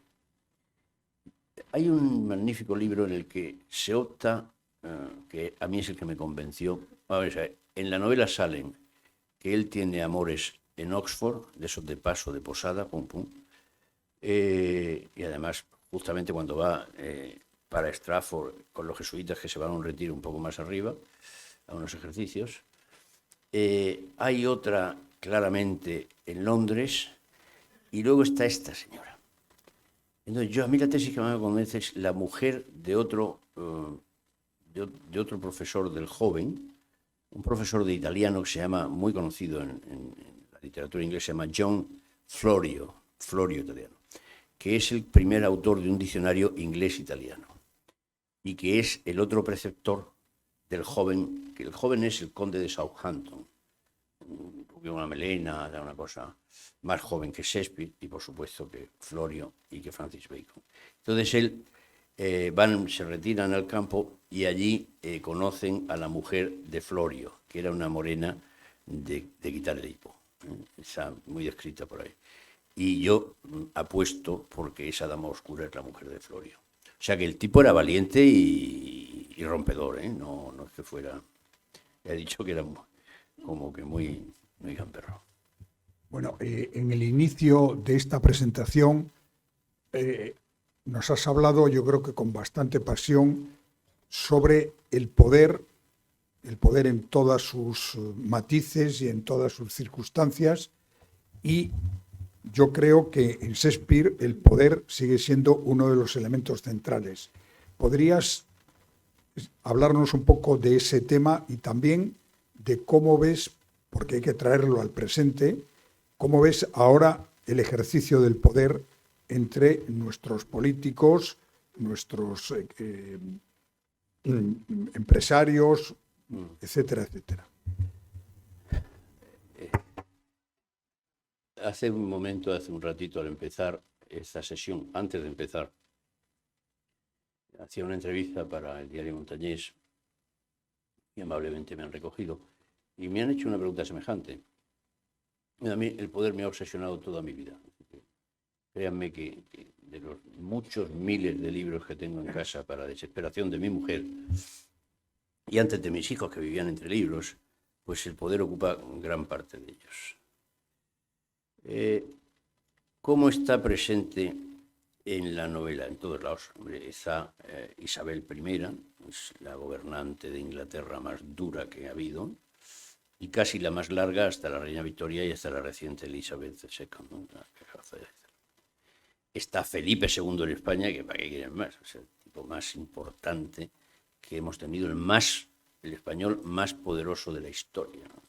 Hay un magnífico libro en el que se opta, que a mí es el que me convenció. A ver, en la novela salen que él tiene amores en Oxford, de esos de paso, de posada, pum, pum. Y además, justamente cuando va para Stratford con los jesuitas que se van a un retiro un poco más arriba, a unos ejercicios. Hay otra claramente en Londres y luego está esta señora. Entonces, a mí la tesis que me convence es la mujer de otro profesor del joven, un profesor de italiano que se llama, muy conocido en la literatura inglesa, se llama John Florio italiano, que es el primer autor de un diccionario inglés-italiano y que es el otro preceptor del joven, que el joven es el conde de Southampton, una melena, una cosa más joven que Shakespeare y por supuesto que Florio y que Francis Bacon. Entonces él se retiran al campo y allí conocen a la mujer de Florio, que era una morena de quitar el hipo. Está muy descrita por ahí. Y yo apuesto porque esa dama oscura es la mujer de Florio. O sea que el tipo era valiente y rompedor, ¿eh? No es que fuera... He dicho que era como que muy gamberro. Bueno, en el inicio de esta presentación nos has hablado, yo creo que con bastante pasión, sobre el poder en todas sus matices y en todas sus circunstancias, y yo creo que en Shakespeare el poder sigue siendo uno de los elementos centrales. ¿Podrías hablarnos un poco de ese tema y también de cómo ves, porque hay que traerlo al presente, cómo ves ahora el ejercicio del poder entre nuestros políticos, nuestros empresarios, etcétera, etcétera? Hace un ratito, al empezar esta sesión, antes de empezar, hacía una entrevista para el diario Montañés y amablemente me han recogido y me han hecho una pregunta semejante. A mí el poder me ha obsesionado toda mi vida. Créanme que de los muchos miles de libros que tengo en casa para desesperación de mi mujer y antes de mis hijos que vivían entre libros, pues el poder ocupa gran parte de ellos. ¿Cómo está presente en la novela? En todos lados. Está Isabel I, es la gobernante de Inglaterra más dura que ha habido, y casi la más larga hasta la reina Victoria y hasta la reciente Elizabeth II, ¿no? Está Felipe II en España, que para qué quieren más, es el tipo más importante que hemos tenido, el español más poderoso de la historia, ¿no?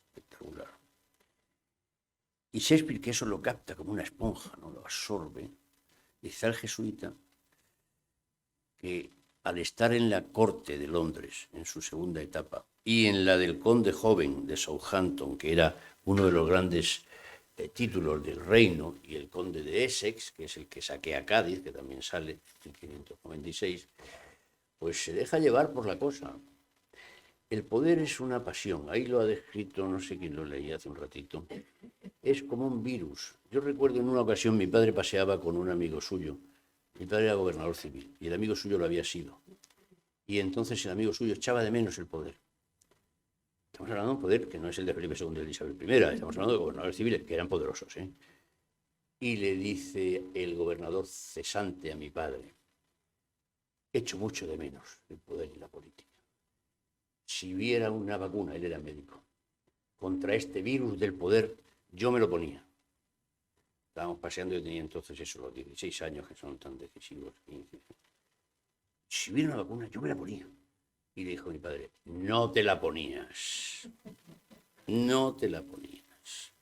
Espectacular. Y Shakespeare, que eso lo capta como una esponja, ¿no? Lo absorbe. Y está el jesuita, que al estar en la corte de Londres, en su segunda etapa, y en la del conde joven de Southampton, que era uno de los grandes títulos del reino, y el conde de Essex, que es el que saquea Cádiz, que también sale en 1596, pues se deja llevar por la cosa. El poder es una pasión, ahí lo ha descrito, no sé quién lo leí hace un ratito, es como un virus. Yo recuerdo en una ocasión mi padre paseaba con un amigo suyo, mi padre era gobernador civil y el amigo suyo lo había sido, y entonces el amigo suyo echaba de menos el poder. Estamos hablando de un poder que no es el de Felipe II y de Isabel I, estamos hablando de gobernadores civiles que eran poderosos, ¿eh? Y le dice el gobernador cesante a mi padre: echo mucho de menos el poder y la política. Si hubiera una vacuna, él era médico, contra este virus del poder, yo me lo ponía. Estábamos paseando, yo tenía entonces eso, los 16 años que son tan decisivos. 15. Si hubiera una vacuna, yo me la ponía. Y le dijo mi padre: no te la ponías. No te la ponías.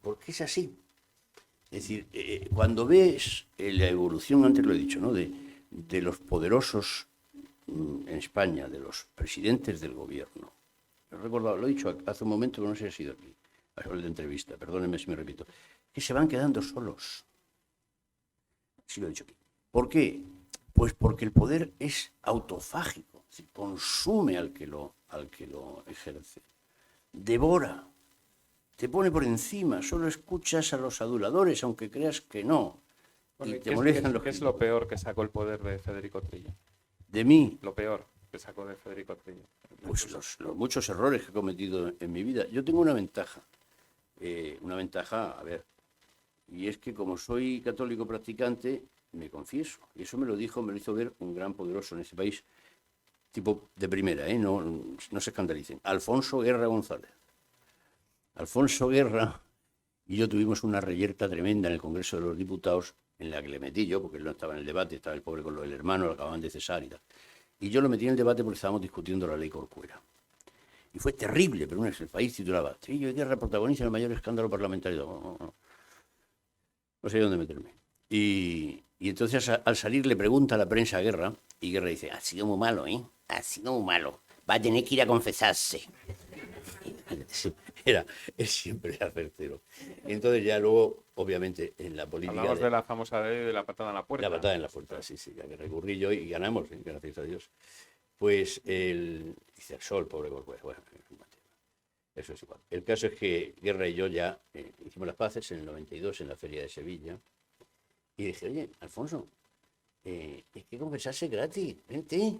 Porque es así. Es decir, cuando ves la evolución, antes lo he dicho, ¿no? de los poderosos en España, de los presidentes del gobierno. Lo he recordado, lo he dicho hace un momento, pero no sé si ha sido aquí, a la de entrevista, perdónenme si me repito, que se van quedando solos. Sí lo he dicho aquí. ¿Por qué? Pues porque el poder es autofágico, es decir, consume al que lo ejerce, devora, te pone por encima, solo escuchas a los aduladores, aunque creas que no. Bueno, y te molestan los ¿qué es lo peor que sacó el poder de Federico Trillo? De mí, Lo peor que sacó de Federico Trillo. pues los muchos errores que he cometido en mi vida. Yo tengo una ventaja, a ver, y es que como soy católico practicante, me confieso. Y eso me lo hizo ver un gran poderoso en ese país, tipo de primera, no se escandalicen. Alfonso Guerra González. Alfonso Guerra y yo tuvimos una reyerta tremenda en el Congreso de los Diputados, en la que le metí yo, porque él no estaba en el debate, estaba el pobre con lo del hermano, lo acababan de cesar y tal. Y yo lo metí en el debate porque estábamos discutiendo la ley Corcuera. Y fue terrible, pero el país titulaba: Trillo y Guerra protagoniza el mayor escándalo parlamentario. No sé dónde meterme. Y entonces al salir le pregunta a la prensa a Guerra, y Guerra dice: ha sido muy malo, ha sido muy malo, va a tener que ir a confesarse. es siempre acertero. Entonces ya luego, obviamente, en la política... Hablamos de la famosa ley de la patada en la puerta. La patada en la puerta, sí, a que recurrí yo y ganamos, gracias a Dios. Pues dice el sol, pobre Corcuera. Bueno, eso es igual. El caso es que Guerra y yo ya hicimos las paces en el 92 en la Feria de Sevilla. Y dije, oye, Alfonso, es que confesarse gratis, vente.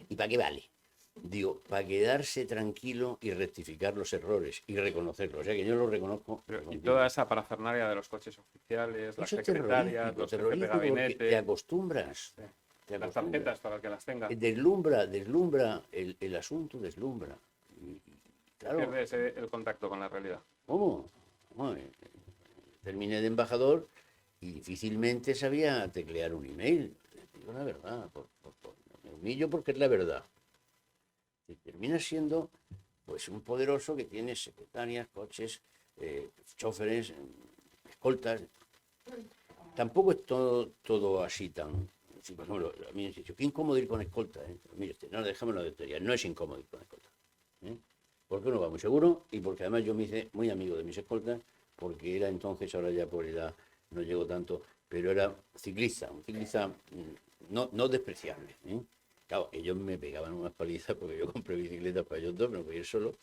¿Y para qué vale? Digo, para quedarse tranquilo y rectificar los errores y reconocerlos. O sea que yo lo reconozco. Y toda esa parafernalia de los coches oficiales, las secretarias, los jefes de gabinete. Te acostumbras. Sí. Las tarjetas para el que las tenga. Deslumbra el asunto, deslumbra. Claro, pierdes el contacto con la realidad. ¿Cómo? Terminé de embajador y difícilmente sabía teclear un email. Digo la verdad, me humillo porque es la verdad. Y termina siendo pues un poderoso que tiene secretarias, coches, choferes, escoltas. Tampoco es todo así tan... Si, por ejemplo, a mí me han dicho, qué incómodo ir con escolta. Mire usted, no, déjame la teoría, no es incómodo ir con escolta. Porque uno va muy seguro y porque además yo me hice muy amigo de mis escoltas, porque era entonces, ahora ya por edad no llego tanto, pero era un ciclista no despreciable. Claro, ellos me pegaban unas palizas porque yo compré bicicletas para ellos dos, me podía ir solo,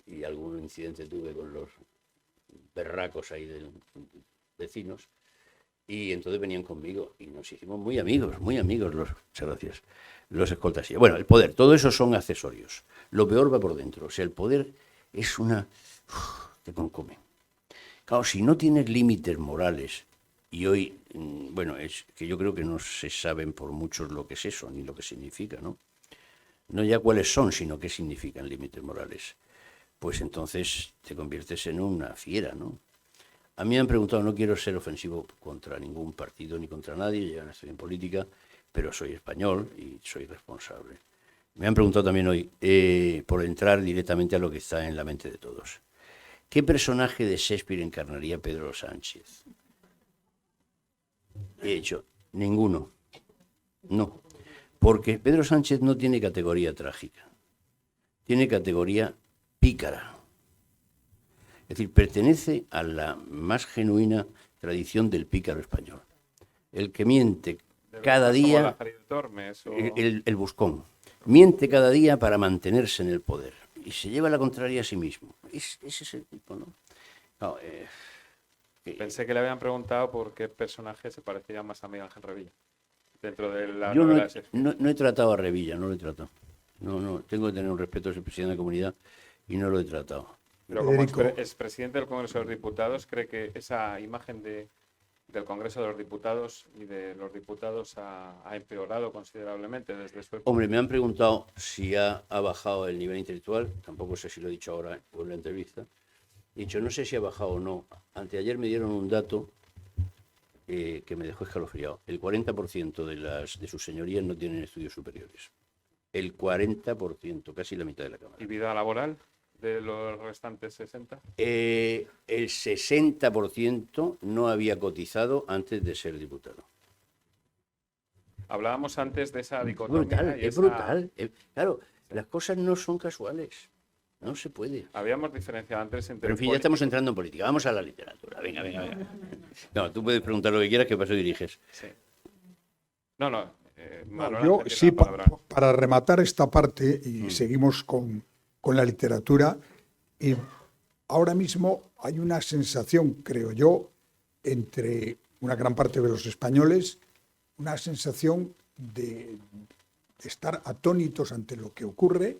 y algún incidente tuve con los berracos ahí de vecinos, y entonces venían conmigo y nos hicimos muy amigos muchas gracias, los escoltas. Bueno, el poder, todo eso son accesorios. Lo peor va por dentro, o sea, el poder es te concome. Claro, si no tienes límites morales, y hoy, bueno, es que yo creo que no se saben por muchos lo que es eso, ni lo que significa, ¿no? No ya cuáles son, sino qué significan límites morales. Pues entonces te conviertes en una fiera, ¿no? A mí me han preguntado, no quiero ser ofensivo contra ningún partido ni contra nadie, yo ya no estoy en política, pero soy español y soy responsable. Me han preguntado también hoy, por entrar directamente a lo que está en la mente de todos. ¿Qué personaje de Shakespeare encarnaría Pedro Sánchez? He dicho, ninguno. No. Porque Pedro Sánchez no tiene categoría trágica. Tiene categoría pícara. Es decir, pertenece a la más genuina tradición del pícaro español. El que miente cada día, el buscón, miente cada día para mantenerse en el poder y se lleva la contraria a sí mismo. Ese es el tipo, ¿no? No Pensé que le habían preguntado por qué personaje se parecía más a Miguel Ángel Revilla dentro de la yo novela. No he tratado a Revilla, no lo he tratado. No, tengo que tener un respeto a ese presidente de la comunidad y no lo he tratado. Pero como expresidente del Congreso de los Diputados, ¿cree que esa imagen del Congreso de los Diputados y de los diputados ha empeorado considerablemente desde su época? Hombre, me han preguntado si ha bajado el nivel intelectual, tampoco sé si lo he dicho ahora en la entrevista. He dicho, no sé si ha bajado o no. Anteayer me dieron un dato que me dejó escalofriado. El 40% de sus señorías no tienen estudios superiores. El 40%, casi la mitad de la Cámara. ¿Y vida laboral de los restantes 60? El 60% no había cotizado antes de ser diputado. Hablábamos antes de esa dicotomía. Es brutal. Claro, las cosas no son casuales. No se puede. Habíamos diferenciado antes entre... Pero en fin, ya estamos entrando en política. Vamos a la literatura. Venga. No, tú puedes preguntar lo que quieras, que paso diriges. Sí. No. Yo sí, para rematar esta parte, y seguimos con la literatura, y ahora mismo hay una sensación, creo yo, entre una gran parte de los españoles, una sensación de estar atónitos ante lo que ocurre,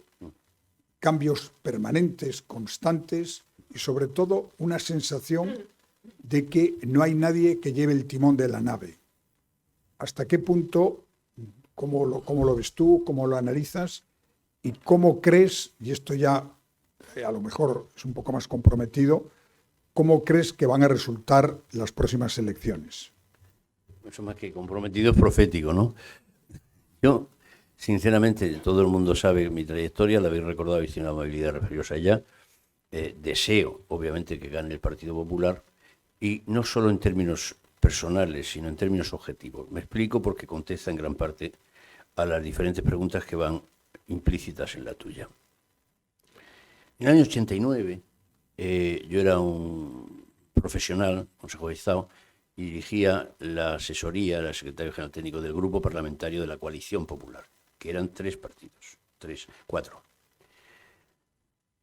cambios permanentes, constantes, y sobre todo una sensación de que no hay nadie que lleve el timón de la nave. ¿Hasta qué punto, cómo lo ves tú, cómo lo analizas, y cómo crees, y esto ya a lo mejor es un poco más comprometido, cómo crees que van a resultar las próximas elecciones? Eso más que comprometido es profético, ¿no? Yo, sinceramente, todo el mundo sabe mi trayectoria, la habéis recordado, habéis tenido la amabilidad de referiros a ella. Deseo, obviamente, que gane el Partido Popular, y no solo en términos personales, sino en términos objetivos. Me explico porque contesta en gran parte a las diferentes preguntas que van implícitas en la tuya. En el año 89 yo era un profesional, Consejo de Estado, y dirigía la asesoría, era secretario general técnico del Grupo Parlamentario de la Coalición Popular, que eran 3 partidos, 4.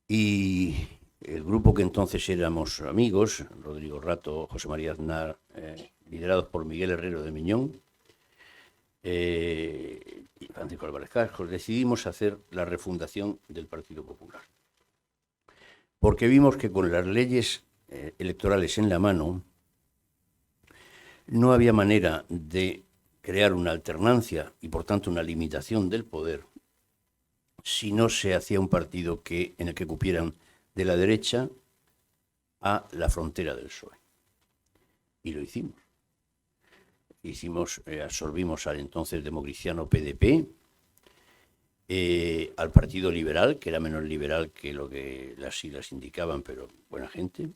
Y el grupo, que entonces éramos amigos, Rodrigo Rato, José María Aznar, liderados por Miguel Herrero de Miñón, y Francisco Álvarez Cascos, decidimos hacer la refundación del Partido Popular. Porque vimos que con las leyes electorales en la mano no había manera de crear una alternancia y por tanto una limitación del poder si no se hacía un partido en el que cupieran de la derecha a la frontera del PSOE. Y lo hicimos. Absorbimos al entonces democristiano PDP, al Partido Liberal, que era menos liberal que lo que las siglas indicaban, pero buena gente.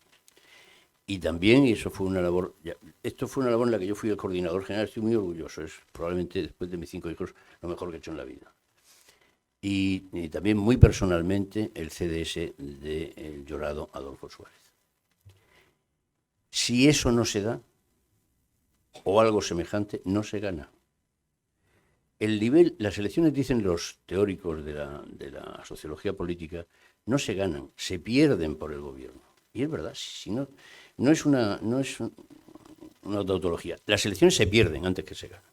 Y también, y esto fue una labor en la que yo fui el coordinador general, estoy muy orgulloso, es probablemente después de mis 5 hijos lo mejor que he hecho en la vida. Y también muy personalmente el CDS del llorado Adolfo Suárez. Si eso no se da, o algo semejante, no se gana. Las elecciones, dicen los teóricos de la sociología política, no se ganan, se pierden por el gobierno. Y es verdad, si no es una tautología. Las elecciones se pierden antes que se ganan.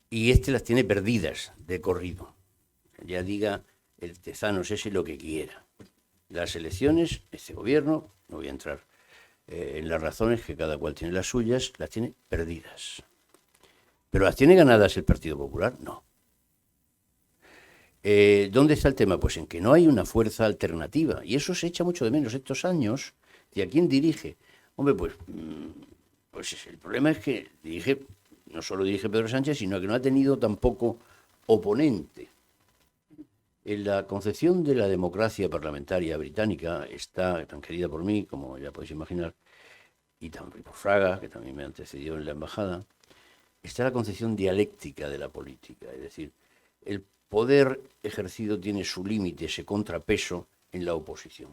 Y las tiene perdidas de corrido. Ya diga el Tezanos ese lo que quiera. Las elecciones, este gobierno, no voy a entrar en las razones, que cada cual tiene las suyas, las tiene perdidas. ¿Pero las tiene ganadas el Partido Popular? No. ¿Dónde está el tema? Pues en que no hay una fuerza alternativa. Y eso se echa mucho de menos estos años. ¿Y a quién dirige? Hombre, pues el problema es que no solo dirige Pedro Sánchez, sino que no ha tenido tampoco oponente. En la concepción de la democracia parlamentaria británica, está tan querida por mí, como ya podéis imaginar, y también por Fraga, que también me antecedió en la embajada, está la concepción dialéctica de la política. Es decir, el poder ejercido tiene su límite, ese contrapeso en la oposición.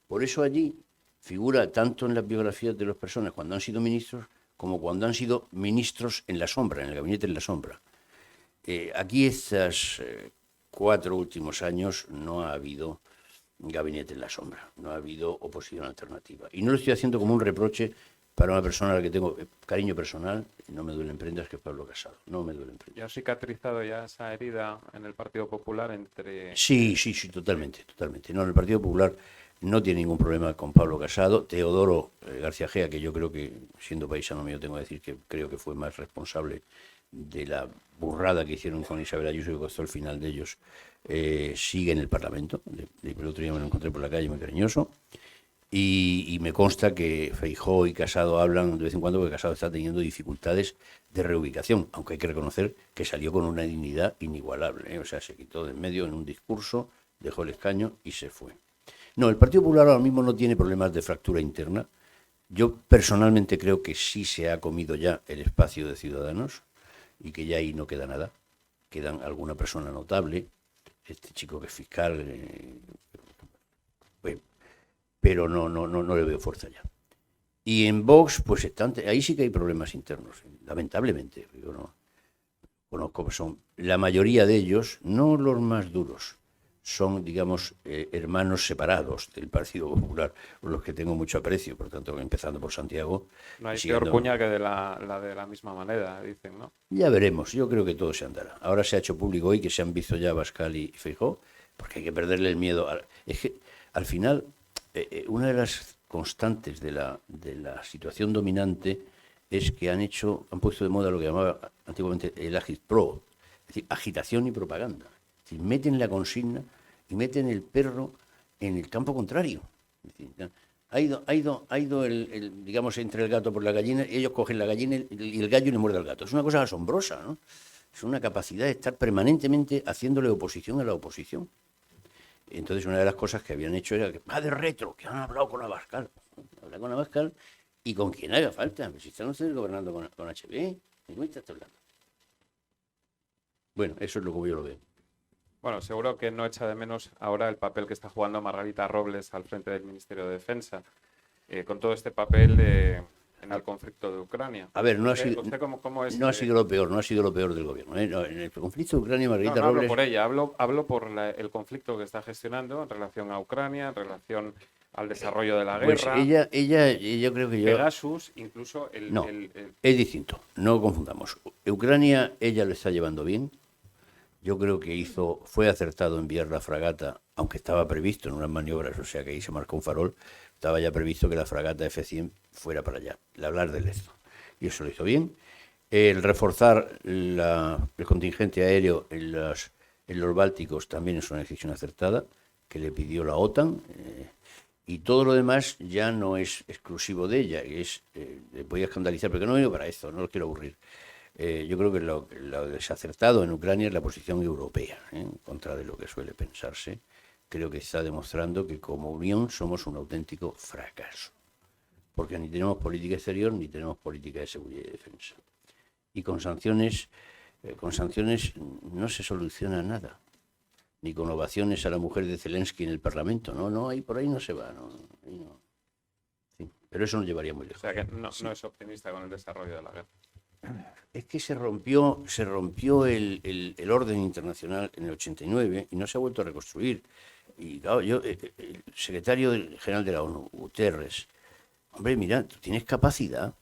Por eso allí figura tanto en las biografías de las personas cuando han sido ministros, como cuando han sido ministros en la sombra, en el gabinete en la sombra. Aquí estas 4 últimos años no ha habido gabinete en la sombra, no ha habido oposición alternativa. Y no lo estoy haciendo como un reproche para una persona a la que tengo cariño personal, no me duelen prendas, que es Pablo Casado, no me duelen prendas. ¿Ya ha cicatrizado ya esa herida en el Partido Popular entre...? Sí, totalmente. No, en el Partido Popular no tiene ningún problema con Pablo Casado. Teodoro García Gea, que yo creo que, siendo paisano mío, tengo que decir que creo que fue más responsable de la burrada que hicieron con Isabel Ayuso y costó el final de ellos, sigue en el Parlamento. El otro día me lo encontré por la calle, muy cariñoso. Y me consta que Feijóo y Casado hablan de vez en cuando, porque Casado está teniendo dificultades de reubicación, aunque hay que reconocer que salió con una dignidad inigualable, O sea, se quitó de en medio en un discurso, dejó el escaño y se fue. No, el Partido Popular ahora mismo no tiene problemas de fractura interna. Yo personalmente creo que sí se ha comido ya el espacio de Ciudadanos y que ya ahí no queda nada. Quedan alguna persona notable, este chico que es fiscal, pero no le veo fuerza ya. Y en Vox, pues ahí sí que hay problemas internos, lamentablemente. Yo no conozco, son la mayoría de ellos, no los más duros, son, digamos, hermanos separados del Partido Popular, por los que tengo mucho aprecio, por tanto, empezando por Santiago. No hay peor cuña que de la misma manera, dicen, ¿no? Ya veremos, yo creo que todo se andará. Ahora se ha hecho público hoy que se han visto ya Abascal y Feijóo, porque hay que perderle el miedo. Es que, al final, una de las constantes de la situación dominante es que han puesto de moda lo que llamaba antiguamente el agitpro, es decir, agitación y propaganda. Es decir, meten la consigna y meten el perro en el campo contrario. Es decir, ha ido digamos, entre el gato por la gallina, y ellos cogen la gallina y el gallo le muerde al gato. Es una cosa asombrosa, ¿no? Es una capacidad de estar permanentemente haciéndole oposición a la oposición. Entonces, una de las cosas que habían hecho era que, de retro, que han hablado con Abascal. Hablar con Abascal y con quien haga falta. Si están ustedes gobernando con HB, ¿de qué estás hablando? Bueno, eso es lo que yo lo veo. Bueno, seguro que no echa de menos ahora el papel que está jugando Margarita Robles al frente del Ministerio de Defensa, con todo este papel en el conflicto de Ucrania. A ver, ¿Usted cómo es? no ha sido lo peor, no ha sido lo peor del gobierno. No, en el conflicto de Ucrania, Margarita No hablo Robles... por ella, hablo por el conflicto que está gestionando en relación a Ucrania, en relación al desarrollo de la Pues guerra, yo creo que Pegasus, incluso No, es distinto, no confundamos. Ucrania, ella lo está llevando bien. Yo creo que fue acertado enviar la fragata, aunque estaba previsto en unas maniobras, o sea que ahí se marcó un farol, estaba ya previsto que la fragata F-100 fuera para allá, el hablar del Lezo. Y eso lo hizo bien. El reforzar el contingente aéreo en los Bálticos también es una decisión acertada, que le pidió la OTAN. Y todo lo demás ya no es exclusivo de ella, le voy a escandalizar, porque no he venido para esto, no lo quiero aburrir. Yo creo que lo desacertado en Ucrania es la posición europea, en contra de lo que suele pensarse. Creo que está demostrando que como Unión somos un auténtico fracaso, porque ni tenemos política exterior ni tenemos política de seguridad y defensa. Y con sanciones no se soluciona nada, ni con ovaciones a la mujer de Zelensky en el Parlamento, no, ahí por ahí no se va, ahí no. Sí, pero eso nos llevaría muy lejos. O sea que no es optimista con el desarrollo de la guerra. Es que se rompió el orden internacional en el 89 y no se ha vuelto a reconstruir. Y claro, el secretario general de la ONU, Guterres, hombre, mira, tú tienes capacidad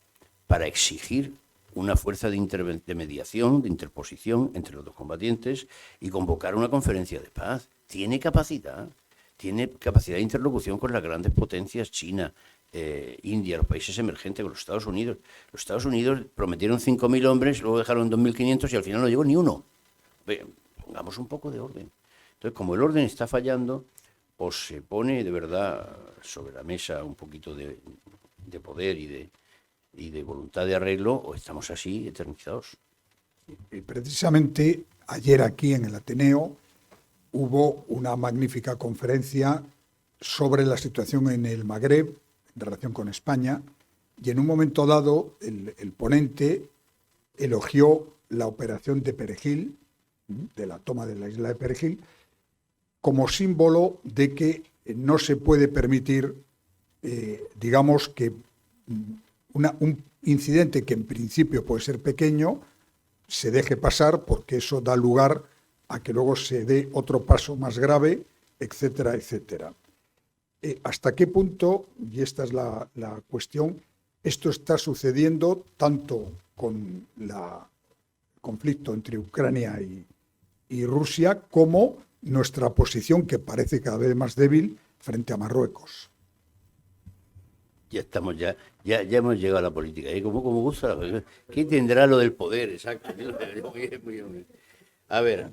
para exigir una fuerza de mediación, de interposición entre los dos combatientes y convocar una conferencia de paz. Tiene capacidad de interlocución con las grandes potencias, China, India, los países emergentes, con los Estados Unidos. Los Estados Unidos prometieron 5.000 hombres, luego dejaron 2.500 y al final no llegó ni uno. Pongamos un poco de orden. Entonces, como el orden está fallando, o se pone de verdad sobre la mesa un poquito de poder y de voluntad de arreglo, o estamos así eternizados. Y precisamente ayer aquí en el Ateneo hubo una magnífica conferencia sobre la situación en el Magreb en relación con España, y en un momento dado el ponente elogió la operación de Perejil, de la toma de la isla de Perejil, como símbolo de que no se puede permitir, digamos, que un incidente que en principio puede ser pequeño se deje pasar, porque eso da lugar a que luego se dé otro paso más grave, etcétera, etcétera. ¿Hasta qué punto, y esta es la cuestión, esto está sucediendo tanto con el conflicto entre Ucrania y Rusia, como nuestra posición, que parece cada vez más débil, frente a Marruecos? Ya hemos llegado a la política. Como gusta, ¿qué tendrá lo del poder? Exacto. Muy bien. A ver,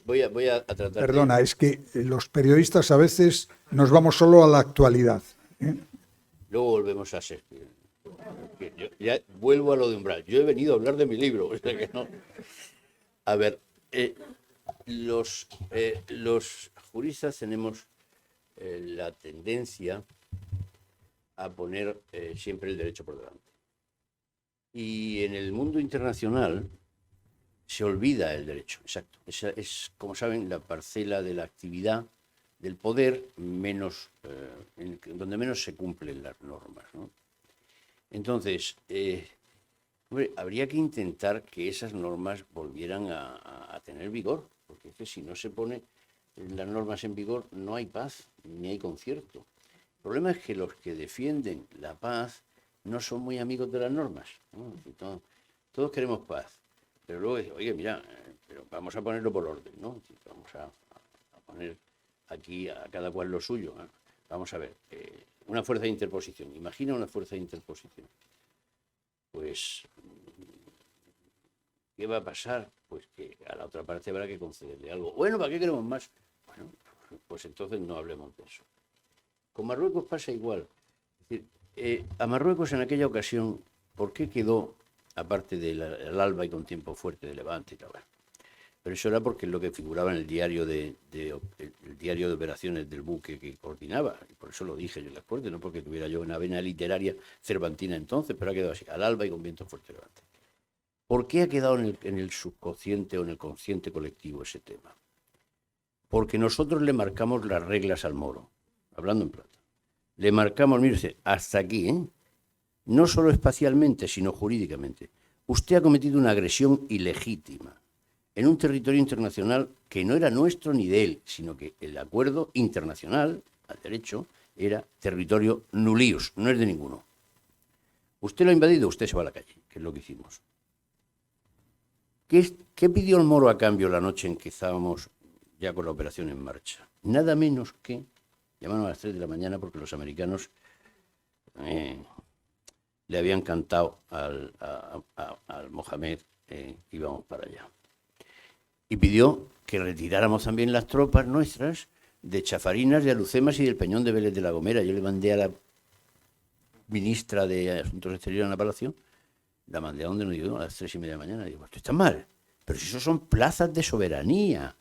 voy a tratar. Perdona, es que los periodistas a veces nos vamos solo a la actualidad. Luego volvemos a Shakespeare. Yo ya vuelvo a lo de Umbral. Yo he venido a hablar de mi libro. O sea que no. A ver, los juristas tenemos la tendencia a poner siempre el derecho por delante. Y en el mundo internacional se olvida el derecho, exacto. Es, como saben, la parcela de la actividad del poder donde menos se cumplen las normas, ¿no? Entonces, habría que intentar que esas normas volvieran a tener vigor, porque es que si no se ponen las normas en vigor no hay paz ni hay concierto. El problema es que los que defienden la paz no son muy amigos de las normas, ¿no? Todos queremos paz, pero luego dicen, oye, mira, pero vamos a ponerlo por orden, ¿no? Vamos a poner aquí a cada cual lo suyo, ¿no? Vamos a ver, una fuerza de interposición. Imagina una fuerza de interposición. Pues, ¿qué va a pasar? Pues que a la otra parte habrá que concederle algo. Bueno, ¿para qué queremos más? Bueno, pues entonces no hablemos de eso. Con Marruecos pasa igual. Es decir, a Marruecos en aquella ocasión, ¿por qué quedó, aparte del Alba y con tiempo fuerte de Levante y tal? Pero eso era porque es lo que figuraba en el diario de operaciones del buque que coordinaba. Y por eso lo dije yo en las Cortes, no porque tuviera yo una vena literaria cervantina entonces, pero ha quedado así, al alba y con viento fuerte de Levante. ¿Por qué ha quedado en el subconsciente o en el consciente colectivo ese tema? porque nosotros le marcamos las reglas al moro, hablando en plata. Le marcamos, mire, hasta aquí, ¿eh? No solo espacialmente, sino jurídicamente. Usted ha cometido una agresión ilegítima en un territorio internacional que no era nuestro ni de él, sino que el acuerdo internacional, al derecho, era territorio nullius, no es de ninguno. Usted lo ha invadido, usted se va a la calle, que es lo que hicimos. ¿Qué pidió el moro a cambio la noche en que estábamos ya con la operación en marcha? Nada menos que, llamaron a las 3 de la mañana porque los americanos le habían cantado al Mohamed, íbamos para allá. Y pidió que retiráramos también las tropas nuestras de Chafarinas, de Alucemas y del Peñón de Vélez de la Gomera. Yo le mandé a la ministra de Asuntos Exteriores en la Palacio, la mandé a donde nos dio a las 3:30 de la mañana. Digo, esto está mal, pero si eso son plazas de soberanía.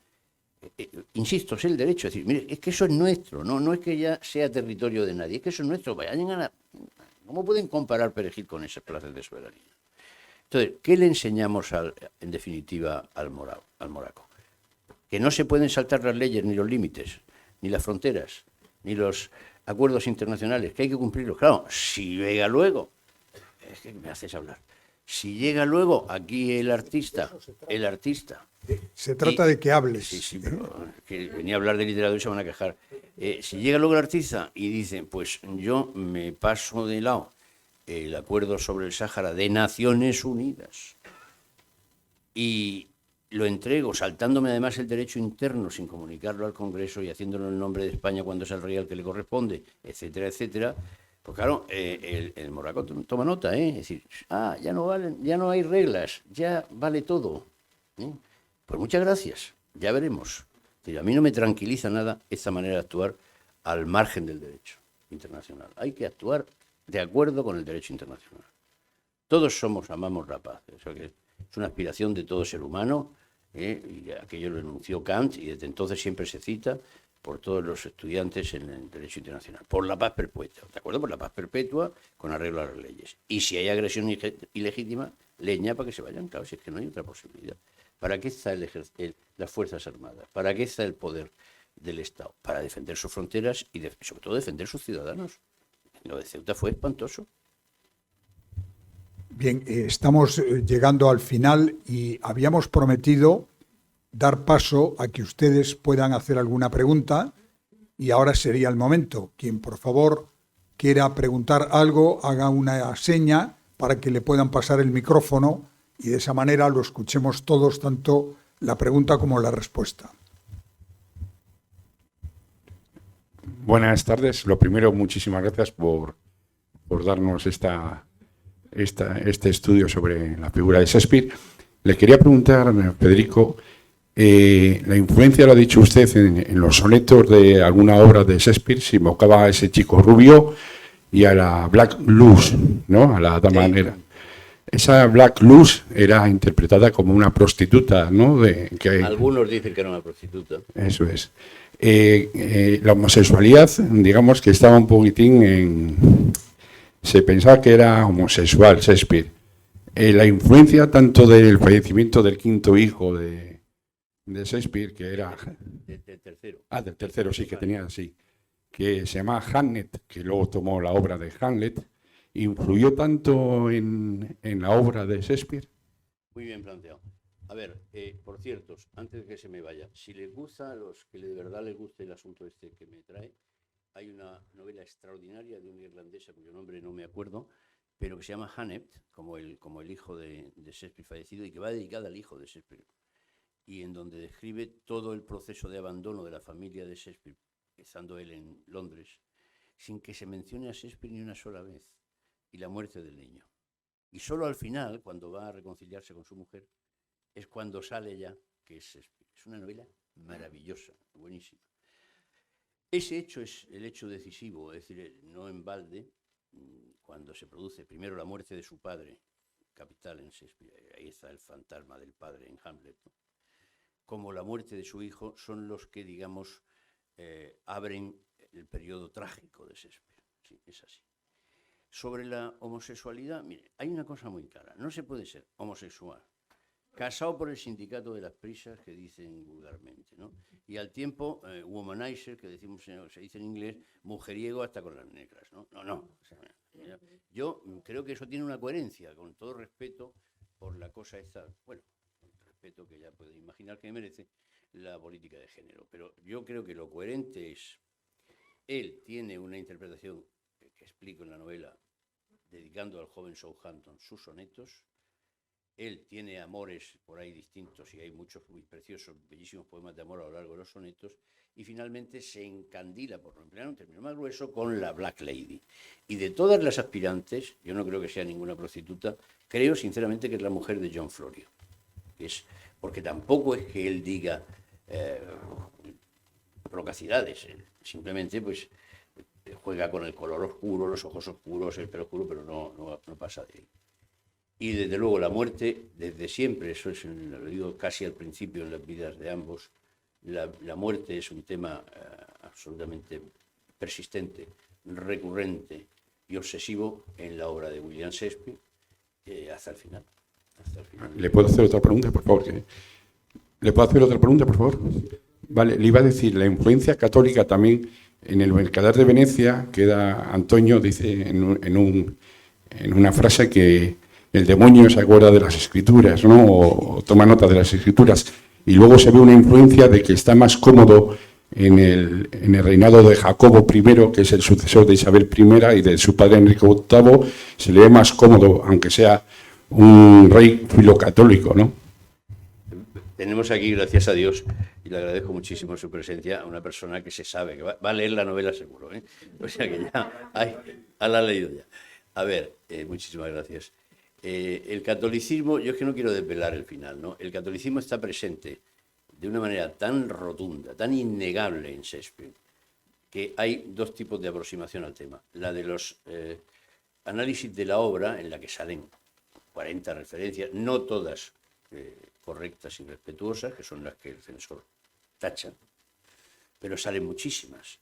Insisto, es el derecho. Es decir, mire, es que eso es nuestro, no es que ya sea territorio de nadie, es que eso es nuestro. ¿Cómo pueden comparar Perejil con esas plazas de soberanía? Entonces, ¿qué le enseñamos en definitiva al moraco? Que no se pueden saltar las leyes, ni los límites, ni las fronteras, ni los acuerdos internacionales, que hay que cumplirlos. Claro, si llega luego, es que me haces hablar, si llega luego aquí el artista. Se trata de que hables. Sí, pero que venía a hablar de literatura y se van a quejar. Si llega luego el artista y dice, pues yo me paso de lado el acuerdo sobre el Sáhara de Naciones Unidas y lo entrego, saltándome además el derecho interno sin comunicarlo al Congreso y haciéndolo en el nombre de España cuando es el rey al que le corresponde, etcétera, etcétera, pues claro, el moraco toma nota, ¿eh? Es decir, ya no valen, ya no hay reglas, ya vale todo, ¿eh? Pues muchas gracias, ya veremos. A mí no me tranquiliza nada esta manera de actuar al margen del derecho internacional. Hay que actuar de acuerdo con el derecho internacional. Todos amamos la paz. Eso que es una aspiración de todo ser humano, y aquello lo enunció Kant, y desde entonces siempre se cita por todos los estudiantes en el derecho internacional. Por la paz perpetua, ¿de acuerdo? Por la paz perpetua con arreglo a las leyes. Y si hay agresión ilegítima, leña para que se vayan. Claro, si es que no hay otra posibilidad. ¿Para qué está las Fuerzas Armadas? ¿Para qué está el poder del Estado? Para defender sus fronteras y sobre todo defender sus ciudadanos. Lo de Ceuta fue espantoso. Bien, estamos llegando al final y habíamos prometido dar paso a que ustedes puedan hacer alguna pregunta y ahora sería el momento. Quien por favor quiera preguntar algo, haga una seña para que le puedan pasar el micrófono y de esa manera lo escuchemos todos, tanto la pregunta como la respuesta. Buenas tardes. Lo primero, muchísimas gracias por darnos este estudio sobre la figura de Shakespeare. Le quería preguntar, Federico, la influencia, lo ha dicho usted, en los sonetos de alguna obra de Shakespeare, se invocaba a ese chico rubio y a la Black Luce, ¿no? A la dama negra. Esa Black Luce era interpretada como una prostituta, ¿no? Algunos dicen que era una prostituta. Eso es. La homosexualidad, digamos que estaba un poquitín se pensaba que era homosexual Shakespeare. La influencia tanto del fallecimiento del quinto hijo de Shakespeare, que era... Del tercero. Del tercero, sí, que tenía, sí. Que se llama Hamlet, que luego tomó la obra de Hamlet. ¿Influyó tanto en la obra de Shakespeare? Muy bien planteado. A ver, por cierto, antes de que se me vaya, si les gusta, a los que de verdad les guste el asunto este que me trae, hay una novela extraordinaria de una irlandesa cuyo nombre no me acuerdo, pero que se llama Hamlet, como el hijo de Shakespeare fallecido, y que va dedicada al hijo de Shakespeare, y en donde describe todo el proceso de abandono de la familia de Shakespeare, estando él en Londres, sin que se mencione a Shakespeare ni una sola vez, y la muerte del niño. Y solo al final, cuando va a reconciliarse con su mujer, es cuando sale ya que es Shakespeare. Es una novela maravillosa, buenísima. Ese hecho es el hecho decisivo, es decir, no en balde, cuando se produce primero la muerte de su padre, capital en Shakespeare, ahí está el fantasma del padre en Hamlet, ¿no? Como la muerte de su hijo, son los que, digamos, abren el periodo trágico de Shakespeare. Sí, es así. Sobre la homosexualidad, mire, hay una cosa muy clara. No se puede ser homosexual casado por el sindicato de las prisas, que dicen vulgarmente, ¿no? Y al tiempo, womanizer, que decimos, se dice en inglés, mujeriego hasta con las negras, ¿no? No. O sea, yo creo que eso tiene una coherencia, con todo respeto por la cosa esta, bueno, con el respeto que ya puede imaginar que merece la política de género. Pero yo creo que lo coherente es, él tiene una interpretación que explico en la novela, dedicando al joven Southampton sus sonetos. Él tiene amores por ahí distintos y hay muchos muy preciosos, bellísimos poemas de amor a lo largo de los sonetos. Y finalmente se encandila, por no emplear un término más grueso, con la Black Lady. Y de todas las aspirantes, yo no creo que sea ninguna prostituta, creo sinceramente que es la mujer de John Florio. Porque tampoco es que él diga procacidades, simplemente pues juega con el color oscuro, los ojos oscuros, el pelo oscuro, pero no pasa de él. Y desde luego la muerte, desde siempre, eso es, lo digo casi al principio en las vidas de ambos, la muerte es un tema absolutamente persistente, recurrente y obsesivo en la obra de William Shakespeare hasta el final. ¿Le puedo hacer otra pregunta, por favor? ¿Le puedo hacer otra pregunta, por favor? Vale, le iba a decir, la influencia católica también en el Mercader de Venecia, queda Antonio, dice en una frase que el demonio se acuerda de las escrituras, ¿no? O toma nota de las escrituras. Y luego se ve una influencia de que está más cómodo en el reinado de Jacobo I, que es el sucesor de Isabel I, y de su padre Enrique VIII, se le ve más cómodo, aunque sea un rey filocatólico, ¿no? Tenemos aquí, gracias a Dios, y le agradezco muchísimo su presencia, a una persona que se sabe, que va a leer la novela seguro, ¿eh? O sea que ya la ha leído ya. A ver, muchísimas gracias. El catolicismo, yo es que no quiero desvelar el final, ¿no? El catolicismo está presente de una manera tan rotunda, tan innegable en Shakespeare, que hay dos tipos de aproximación al tema. La de los análisis de la obra, en la que salen 40 referencias, no todas correctas y respetuosas, que son las que el censor tacha, pero salen muchísimas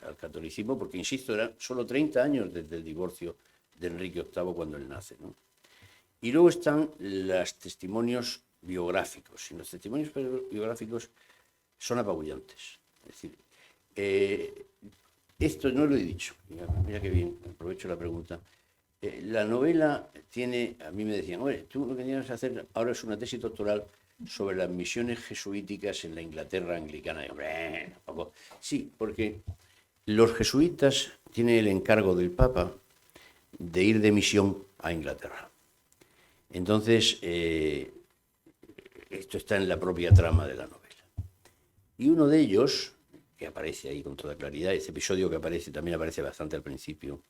al catolicismo, porque, insisto, eran solo 30 años desde el divorcio de Enrique VIII cuando él nace, ¿no? Y luego están los testimonios biográficos, y los testimonios biográficos son apabullantes. Es decir, esto no lo he dicho, mira qué bien, aprovecho la pregunta. La novela tiene, a mí me decían, oye, tú lo que tienes que hacer ahora es una tesis doctoral sobre las misiones jesuíticas en la Inglaterra anglicana. Y, hombre, tampoco. Sí, porque los jesuitas tienen el encargo del Papa de ir de misión a Inglaterra. Entonces, esto está en la propia trama de la novela. Y uno de ellos, que aparece ahí con toda claridad, este episodio que también aparece bastante al principio,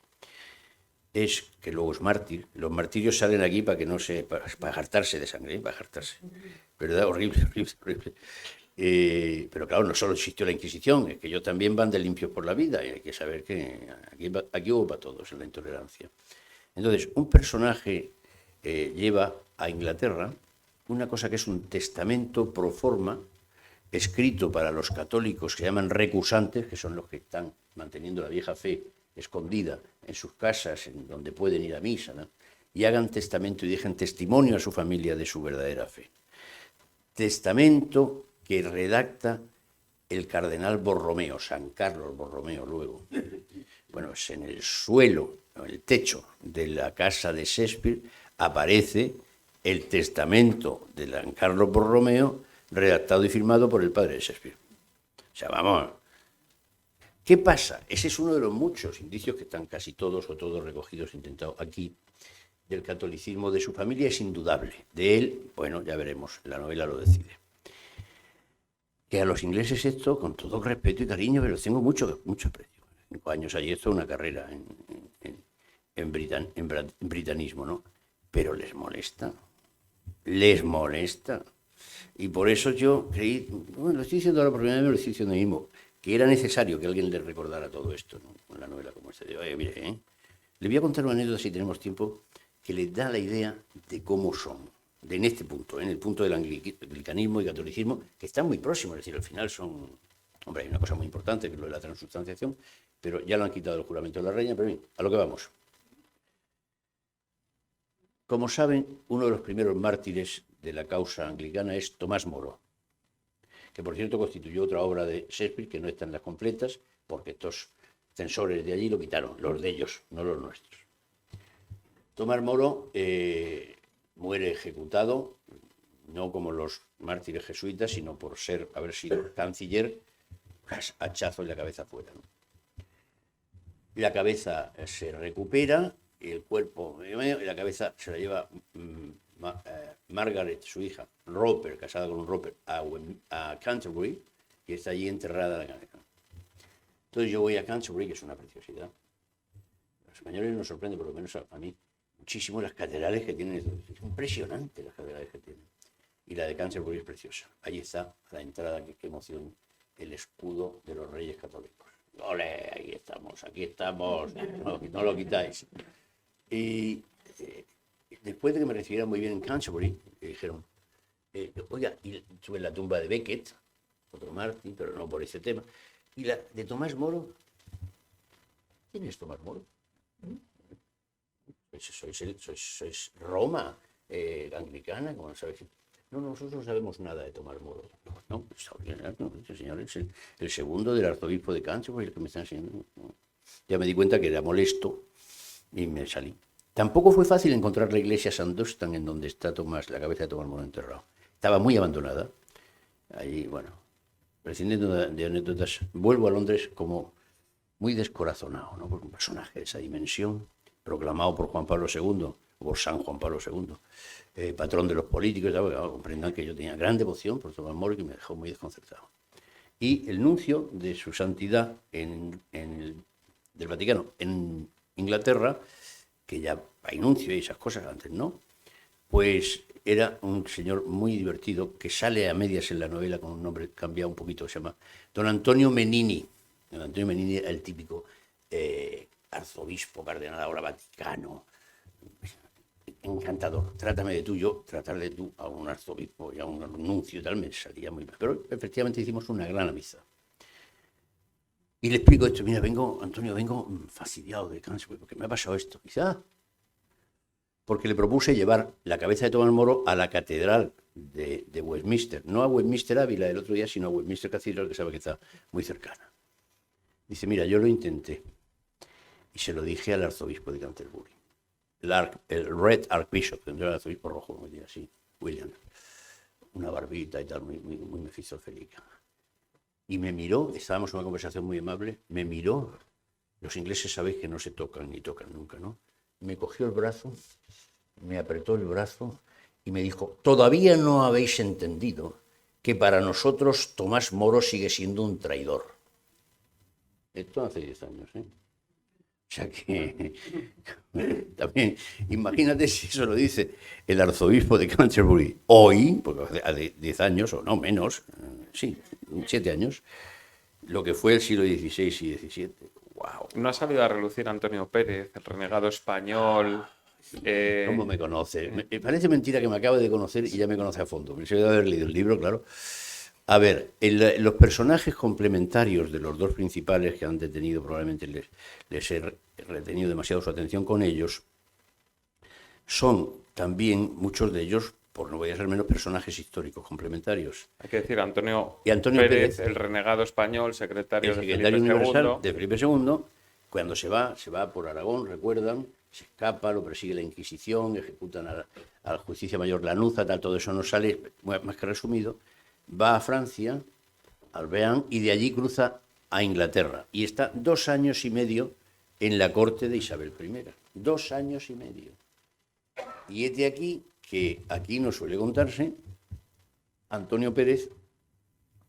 es que luego es mártir. Los martirios salen aquí para que no se, para hartarse de sangre, para hartarse. ¿Verdad? Horrible. Pero claro, no solo existió la Inquisición, es que ellos también van de limpios por la vida, y hay que saber que aquí hubo para todos en la intolerancia. Entonces, un personaje lleva a Inglaterra una cosa que es un testamento pro forma, escrito para los católicos que se llaman recusantes, que son los que están manteniendo la vieja fe escondida en sus casas, en donde pueden ir a misa, ¿no? Y hagan testamento y dejen testimonio a su familia de su verdadera fe. Testamento que redacta el cardenal Borromeo, San Carlos Borromeo luego. Bueno, es en el suelo, en el techo de la casa de Shakespeare, aparece el testamento de San Carlos Borromeo, redactado y firmado por el padre de Shakespeare. O sea, vamos. ¿Qué pasa? Ese es uno de los muchos indicios que están casi todos o todos recogidos, intentados aquí, del catolicismo de su familia, es indudable. De él, bueno, ya veremos, la novela lo decide. Que a los ingleses esto, con todo respeto y cariño, pero tengo mucho aprecio. 5 años allí, esto es una carrera en britanismo, ¿no? Pero les molesta. Y por eso yo creí, bueno, lo estoy diciendo ahora por primera vez, me lo estoy diciendo mismo, que era necesario que alguien les recordara todo esto, ¿no? Con la novela como esta. Oye, mire, le voy a contar una anécdota, si tenemos tiempo, que les da la idea de cómo son, en este punto, en el punto del anglicanismo y catolicismo, que están muy próximos, es decir, al final son... Hombre, hay una cosa muy importante, que es lo de la transubstanciación, pero ya lo han quitado el juramento de la reina, pero bien, a lo que vamos. Como saben, uno de los primeros mártires de la causa anglicana es Tomás Moro, que por cierto constituyó otra obra de Shakespeare que no está en las completas, porque estos censores de allí lo quitaron, los de ellos, no los nuestros. Tomás Moro muere ejecutado, no como los mártires jesuitas, sino por haber sido canciller, hachazo en la cabeza fuera, ¿no? La cabeza se recupera, el cuerpo, y la cabeza se la lleva Margaret, su hija, Roper, casada con un Roper, a Canterbury, y está allí enterrada la cabeza. Entonces yo voy a Canterbury, que es una preciosidad. Los españoles nos sorprende, por lo menos a mí, muchísimo las catedrales que tienen. Es impresionante las catedrales que tienen. Y la de Canterbury es preciosa. Ahí está, a la entrada, qué emoción, el escudo de los Reyes Católicos. ¡Ole! Ahí estamos, aquí estamos, no lo quitáis. Y después de que me recibieran muy bien en Canterbury, me dijeron, oiga, y estuve en la tumba de Becket, otro mártir, pero no por ese tema, y la de Tomás Moro. ¿Quién es Tomás Moro? Sois Roma, anglicana, como no sabéis. No, nosotros no sabemos nada de Tomás Moro. No, este señor es el segundo del arzobispo de Canterbury, el que me está enseñando. Ya me di cuenta que era molesto y me salí. Tampoco fue fácil encontrar la iglesia St. Dunstan, en donde está la cabeza de Tomás Moro enterrado. Estaba muy abandonada. Allí, bueno, prescindiendo de anécdotas, vuelvo a Londres como muy descorazonado, ¿no? Por un personaje de esa dimensión, proclamado por Juan Pablo II, o por San Juan Pablo II, patrón de los políticos. Comprendan que yo tenía gran devoción por Tomás Moro, que me dejó muy desconcertado. Y el nuncio de su santidad del Vaticano en Inglaterra, que ya hay nuncio y esas cosas, antes no, pues era un señor muy divertido que sale a medias en la novela con un nombre cambiado un poquito, se llama Don Antonio Menini. Don Antonio Menini era el típico arzobispo, cardenal ahora Vaticano, encantador. Trátame de tú, yo tratar de tú a un arzobispo y a un nuncio y tal, me salía muy mal. Pero efectivamente hicimos una gran amistad. Y le explico esto, mira, Antonio, vengo fastidiado de Canterbury, porque me ha pasado esto. Y dice, porque le propuse llevar la cabeza de Tomás Moro a la catedral de Westminster, no a Westminster Ávila del otro día, sino a Westminster Cathedral, que sabe que está muy cercana. Dice, mira, yo lo intenté y se lo dije al arzobispo de Canterbury, el Red Archbishop, tendría el arzobispo rojo, como diría así, William, una barbita y tal, muy mefistofélica. Y me miró, estábamos en una conversación muy amable, me miró, los ingleses sabéis que no se tocan ni tocan nunca, ¿no? Me cogió el brazo, me apretó el brazo y me dijo, todavía no habéis entendido que para nosotros Tomás Moro sigue siendo un traidor. Esto hace 10 años, ¿eh? O sea que también, imagínate si eso lo dice el arzobispo de Canterbury hoy, porque hace 10 años o no menos, sí, 7 años, lo que fue el siglo XVI y XVII. ¡Wow! No ha salido a relucir Antonio Pérez, el renegado español. ¿Cómo me conoce? Me parece mentira que me acabe de conocer y ya me conoce a fondo. Me suele haber leído el libro, claro. A ver, los personajes complementarios de los dos principales que han detenido, probablemente les he retenido demasiado su atención con ellos, son también muchos de ellos, por no voy a ser menos, personajes históricos complementarios. Hay que decir, Antonio Pérez, el renegado español, secretario universal de Felipe II, cuando se va por Aragón, recuerdan, se escapa, lo persigue la Inquisición, ejecutan a la Justicia Mayor Lanuza, tal, todo eso no sale, más que resumido. Va a Francia, al Bearn, y de allí cruza a Inglaterra. Y está 2 años y medio en la corte de Isabel I. 2 años y medio. Y es de aquí que aquí no suele contarse, Antonio Pérez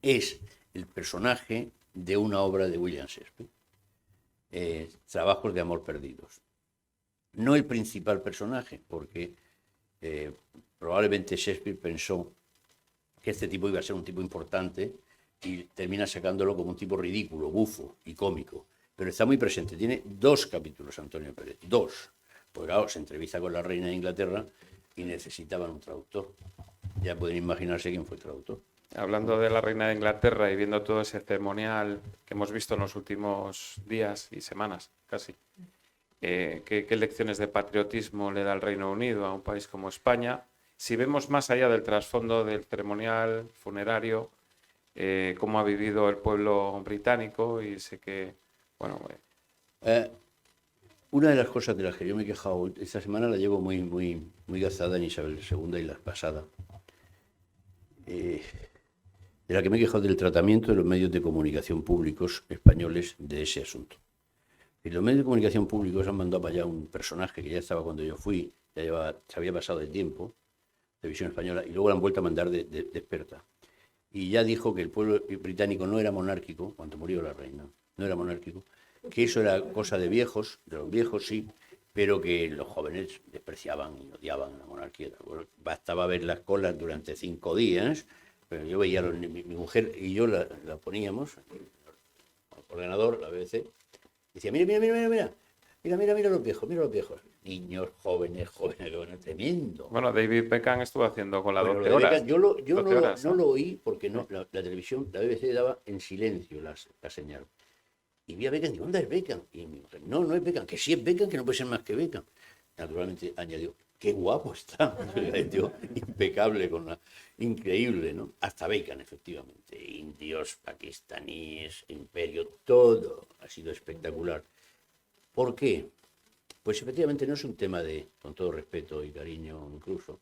es el personaje de una obra de William Shakespeare, Trabajos de amor perdidos. No el principal personaje, porque probablemente Shakespeare pensó que este tipo iba a ser un tipo importante y termina sacándolo como un tipo ridículo, bufo y cómico. Pero está muy presente. Tiene 2 capítulos Antonio Pérez, 2. Pues claro, se entrevista con la reina de Inglaterra y necesitaban un traductor. Ya pueden imaginarse quién fue el traductor. Hablando de la reina de Inglaterra y viendo todo ese ceremonial que hemos visto en los últimos días y semanas, casi, ¿qué lecciones de patriotismo le da el Reino Unido a un país como España? Si vemos más allá del trasfondo del ceremonial funerario, cómo ha vivido el pueblo británico, y sé que, bueno, Una de las cosas de las que yo me he quejado esta semana la llevo muy gastada en Isabel II y la pasada. De la que me he quejado del tratamiento de los medios de comunicación públicos españoles de ese asunto. Y los medios de comunicación públicos han mandado para allá un personaje que ya estaba cuando yo fui, se había pasado el tiempo, Televisión Española, y luego la han vuelto a mandar de experta. Y ya dijo que el pueblo británico no era monárquico, cuando murió la reina, no era monárquico, que eso era cosa de viejos, de los viejos sí, pero que los jóvenes despreciaban y odiaban la monarquía. Bueno, bastaba ver las colas durante 5 días, pero yo veía, mi mujer y yo la poníamos, el ordenador, la BBC, decía, mira los viejos. Niños, jóvenes, tremendo. bueno, David Beckham estuvo haciendo con la Bueno, 12 lo de horas. Beckham, yo 12 horas, no lo oí porque no, la televisión, la BBC daba en silencio la señal. Y vi a Beckham y digo, ¿dónde es Beckham? Y mi mujer, no es Beckham, que sí es Beckham, que no puede ser más que Beckham. Naturalmente añadió, qué guapo está. Tío, impecable, increíble, ¿no? Hasta Beckham, efectivamente. Indios, pakistaníes, imperio, todo ha sido espectacular. ¿Por qué? Pues efectivamente no es un tema de, con todo respeto y cariño incluso,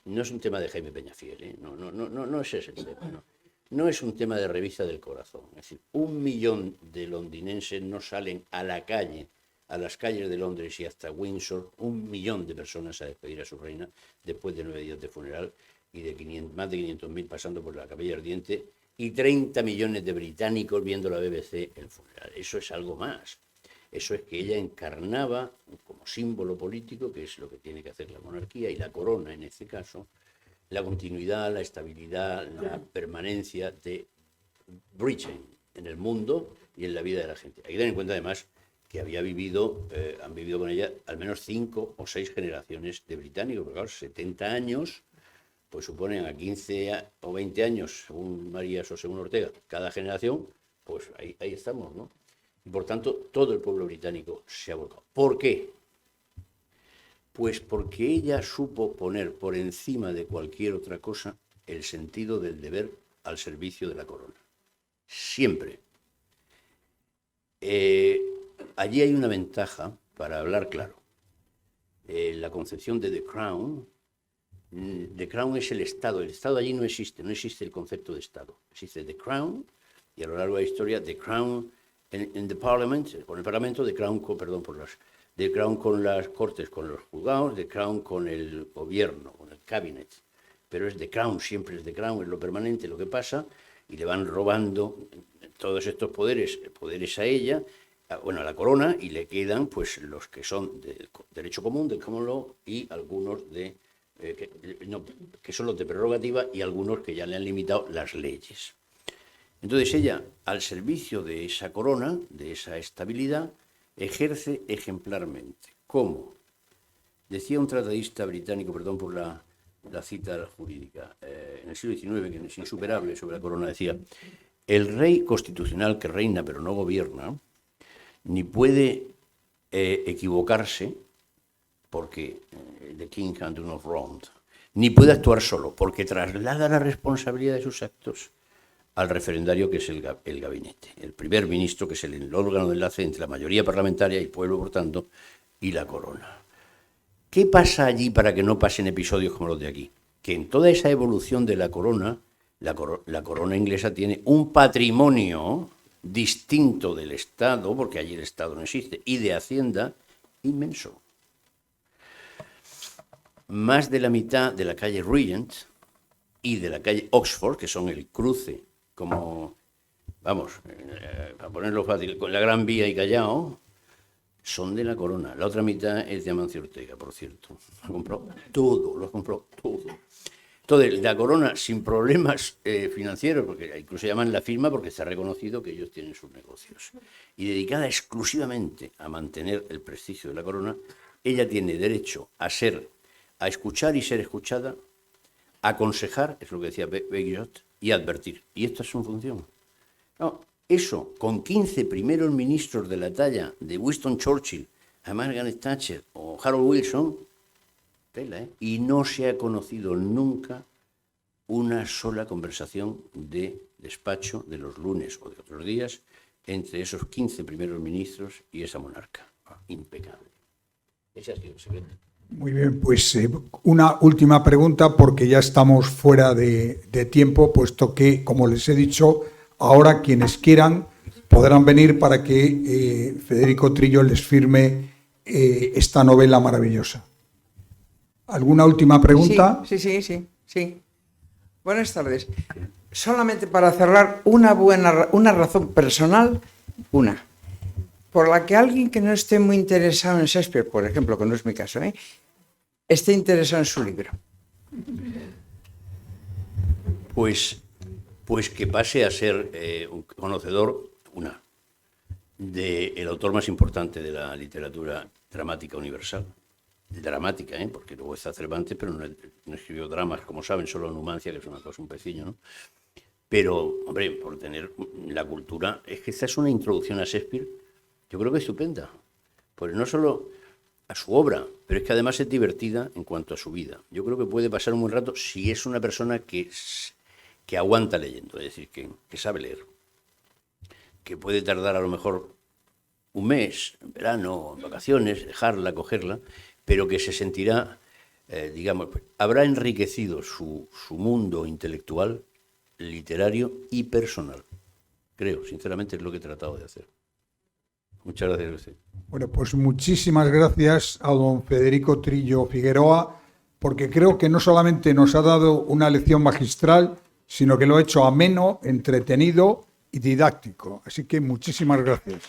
no es un tema de Jaime Peñafiel, ¿eh? No es ese el tema, no. No es un tema de revista del corazón. Es decir, 1 millón de londinenses no salen a la calle, a las calles de Londres y hasta Windsor, 1 millón de personas a despedir a su reina después de 9 días de funeral y de más de 500.000 pasando por la Capilla Ardiente y 30 millones de británicos viendo la BBC el funeral. Eso es algo más. Eso es que ella encarnaba como símbolo político, que es lo que tiene que hacer la monarquía y la corona en este caso, la continuidad, la estabilidad, la permanencia de Britain en el mundo y en la vida de la gente. Hay que tener en cuenta además que han vivido con ella al menos 5 o 6 generaciones de británicos, porque claro, 70 años, pues suponen a 15 o 20 años, según Marías o según Ortega, cada generación, pues ahí estamos, ¿no? Y por tanto, todo el pueblo británico se ha volcado. ¿Por qué? Pues porque ella supo poner por encima de cualquier otra cosa el sentido del deber al servicio de la corona. Siempre. Allí hay una ventaja, para hablar claro. La concepción de The Crown es el Estado. El Estado allí no existe el concepto de Estado. Existe The Crown, y a lo largo de la historia, The Crown en the Parliament, con el Parlamento, The Crown con las Cortes, con los juzgados, The Crown con el gobierno, con el cabinet. Pero es The Crown, siempre es The Crown, es lo permanente, lo que pasa, y le van robando todos estos poderes a ella, a la corona, y le quedan pues los que son del derecho común, del common law, y algunos que son los de prerrogativa, y algunos que ya le han limitado las leyes. Entonces ella, al servicio de esa corona, de esa estabilidad, ejerce ejemplarmente. ¿Cómo? Decía un tratadista británico, perdón por la cita jurídica, en el siglo XIX, que es insuperable sobre la corona, decía, el rey constitucional que reina pero no gobierna, ni puede equivocarse, porque the king can do no wrong, ni puede actuar solo, porque traslada la responsabilidad de sus actos al referendario, que es el gabinete, el primer ministro, que es el órgano de enlace entre la mayoría parlamentaria y el pueblo, por tanto, y la corona. ¿Qué pasa allí para que no pasen episodios como los de aquí? Que en toda esa evolución de la corona, la corona inglesa tiene un patrimonio distinto del Estado, porque allí el Estado no existe, y de Hacienda, inmenso. Más de la mitad de la calle Regent y de la calle Oxford, que son el cruce, como, vamos, para ponerlo fácil, con la Gran Vía y Callao, son de la corona. La otra mitad es de Amancio Ortega, por cierto. Lo ha comprado todo. Entonces, la corona, sin problemas financieros, porque incluso llaman la firma porque está reconocido que ellos tienen sus negocios, y dedicada exclusivamente a mantener el prestigio de la corona, ella tiene derecho a escuchar y ser escuchada, a aconsejar, es lo que decía Bagehot, y advertir. Y esta es su función. No, eso, con 15 primeros ministros de la talla de Winston Churchill, a Margaret Thatcher o Harold Wilson, tela, ¿eh? Y no se ha conocido nunca una sola conversación de despacho de los lunes o de otros días entre esos 15 primeros ministros y esa monarca. Impecable. Ese ha sido el secreto. Muy bien, pues una última pregunta porque ya estamos fuera de tiempo, puesto que, como les he dicho, ahora quienes quieran podrán venir para que Federico Trillo les firme esta novela maravillosa. ¿Alguna última pregunta? Sí. Buenas tardes. Solamente para cerrar, una razón personal, por la que alguien que no esté muy interesado en Shakespeare, por ejemplo, que no es mi caso, esté interesado en su libro. Pues que pase a ser un conocedor, del autor más importante de la literatura dramática universal. Dramática, porque luego está Cervantes, pero no escribió dramas, como saben, solo Numancia, que es una cosa un peciño, ¿no? Pero, hombre, por tener la cultura, es que esta es una introducción a Shakespeare, yo creo que estupenda. Pues no solo a su obra, pero es que además es divertida en cuanto a su vida. Yo creo que puede pasar un buen rato si es una persona que aguanta leyendo, es decir, que sabe leer. Que puede tardar a lo mejor un mes, en verano, en vacaciones, dejarla, cogerla, pero que se sentirá, habrá enriquecido su mundo intelectual, literario y personal. Creo, sinceramente, es lo que he tratado de hacer. Muchas gracias a usted. Bueno, pues muchísimas gracias a don Federico Trillo Figueroa, porque creo que no solamente nos ha dado una lección magistral, sino que lo ha hecho ameno, entretenido y didáctico. Así que muchísimas gracias.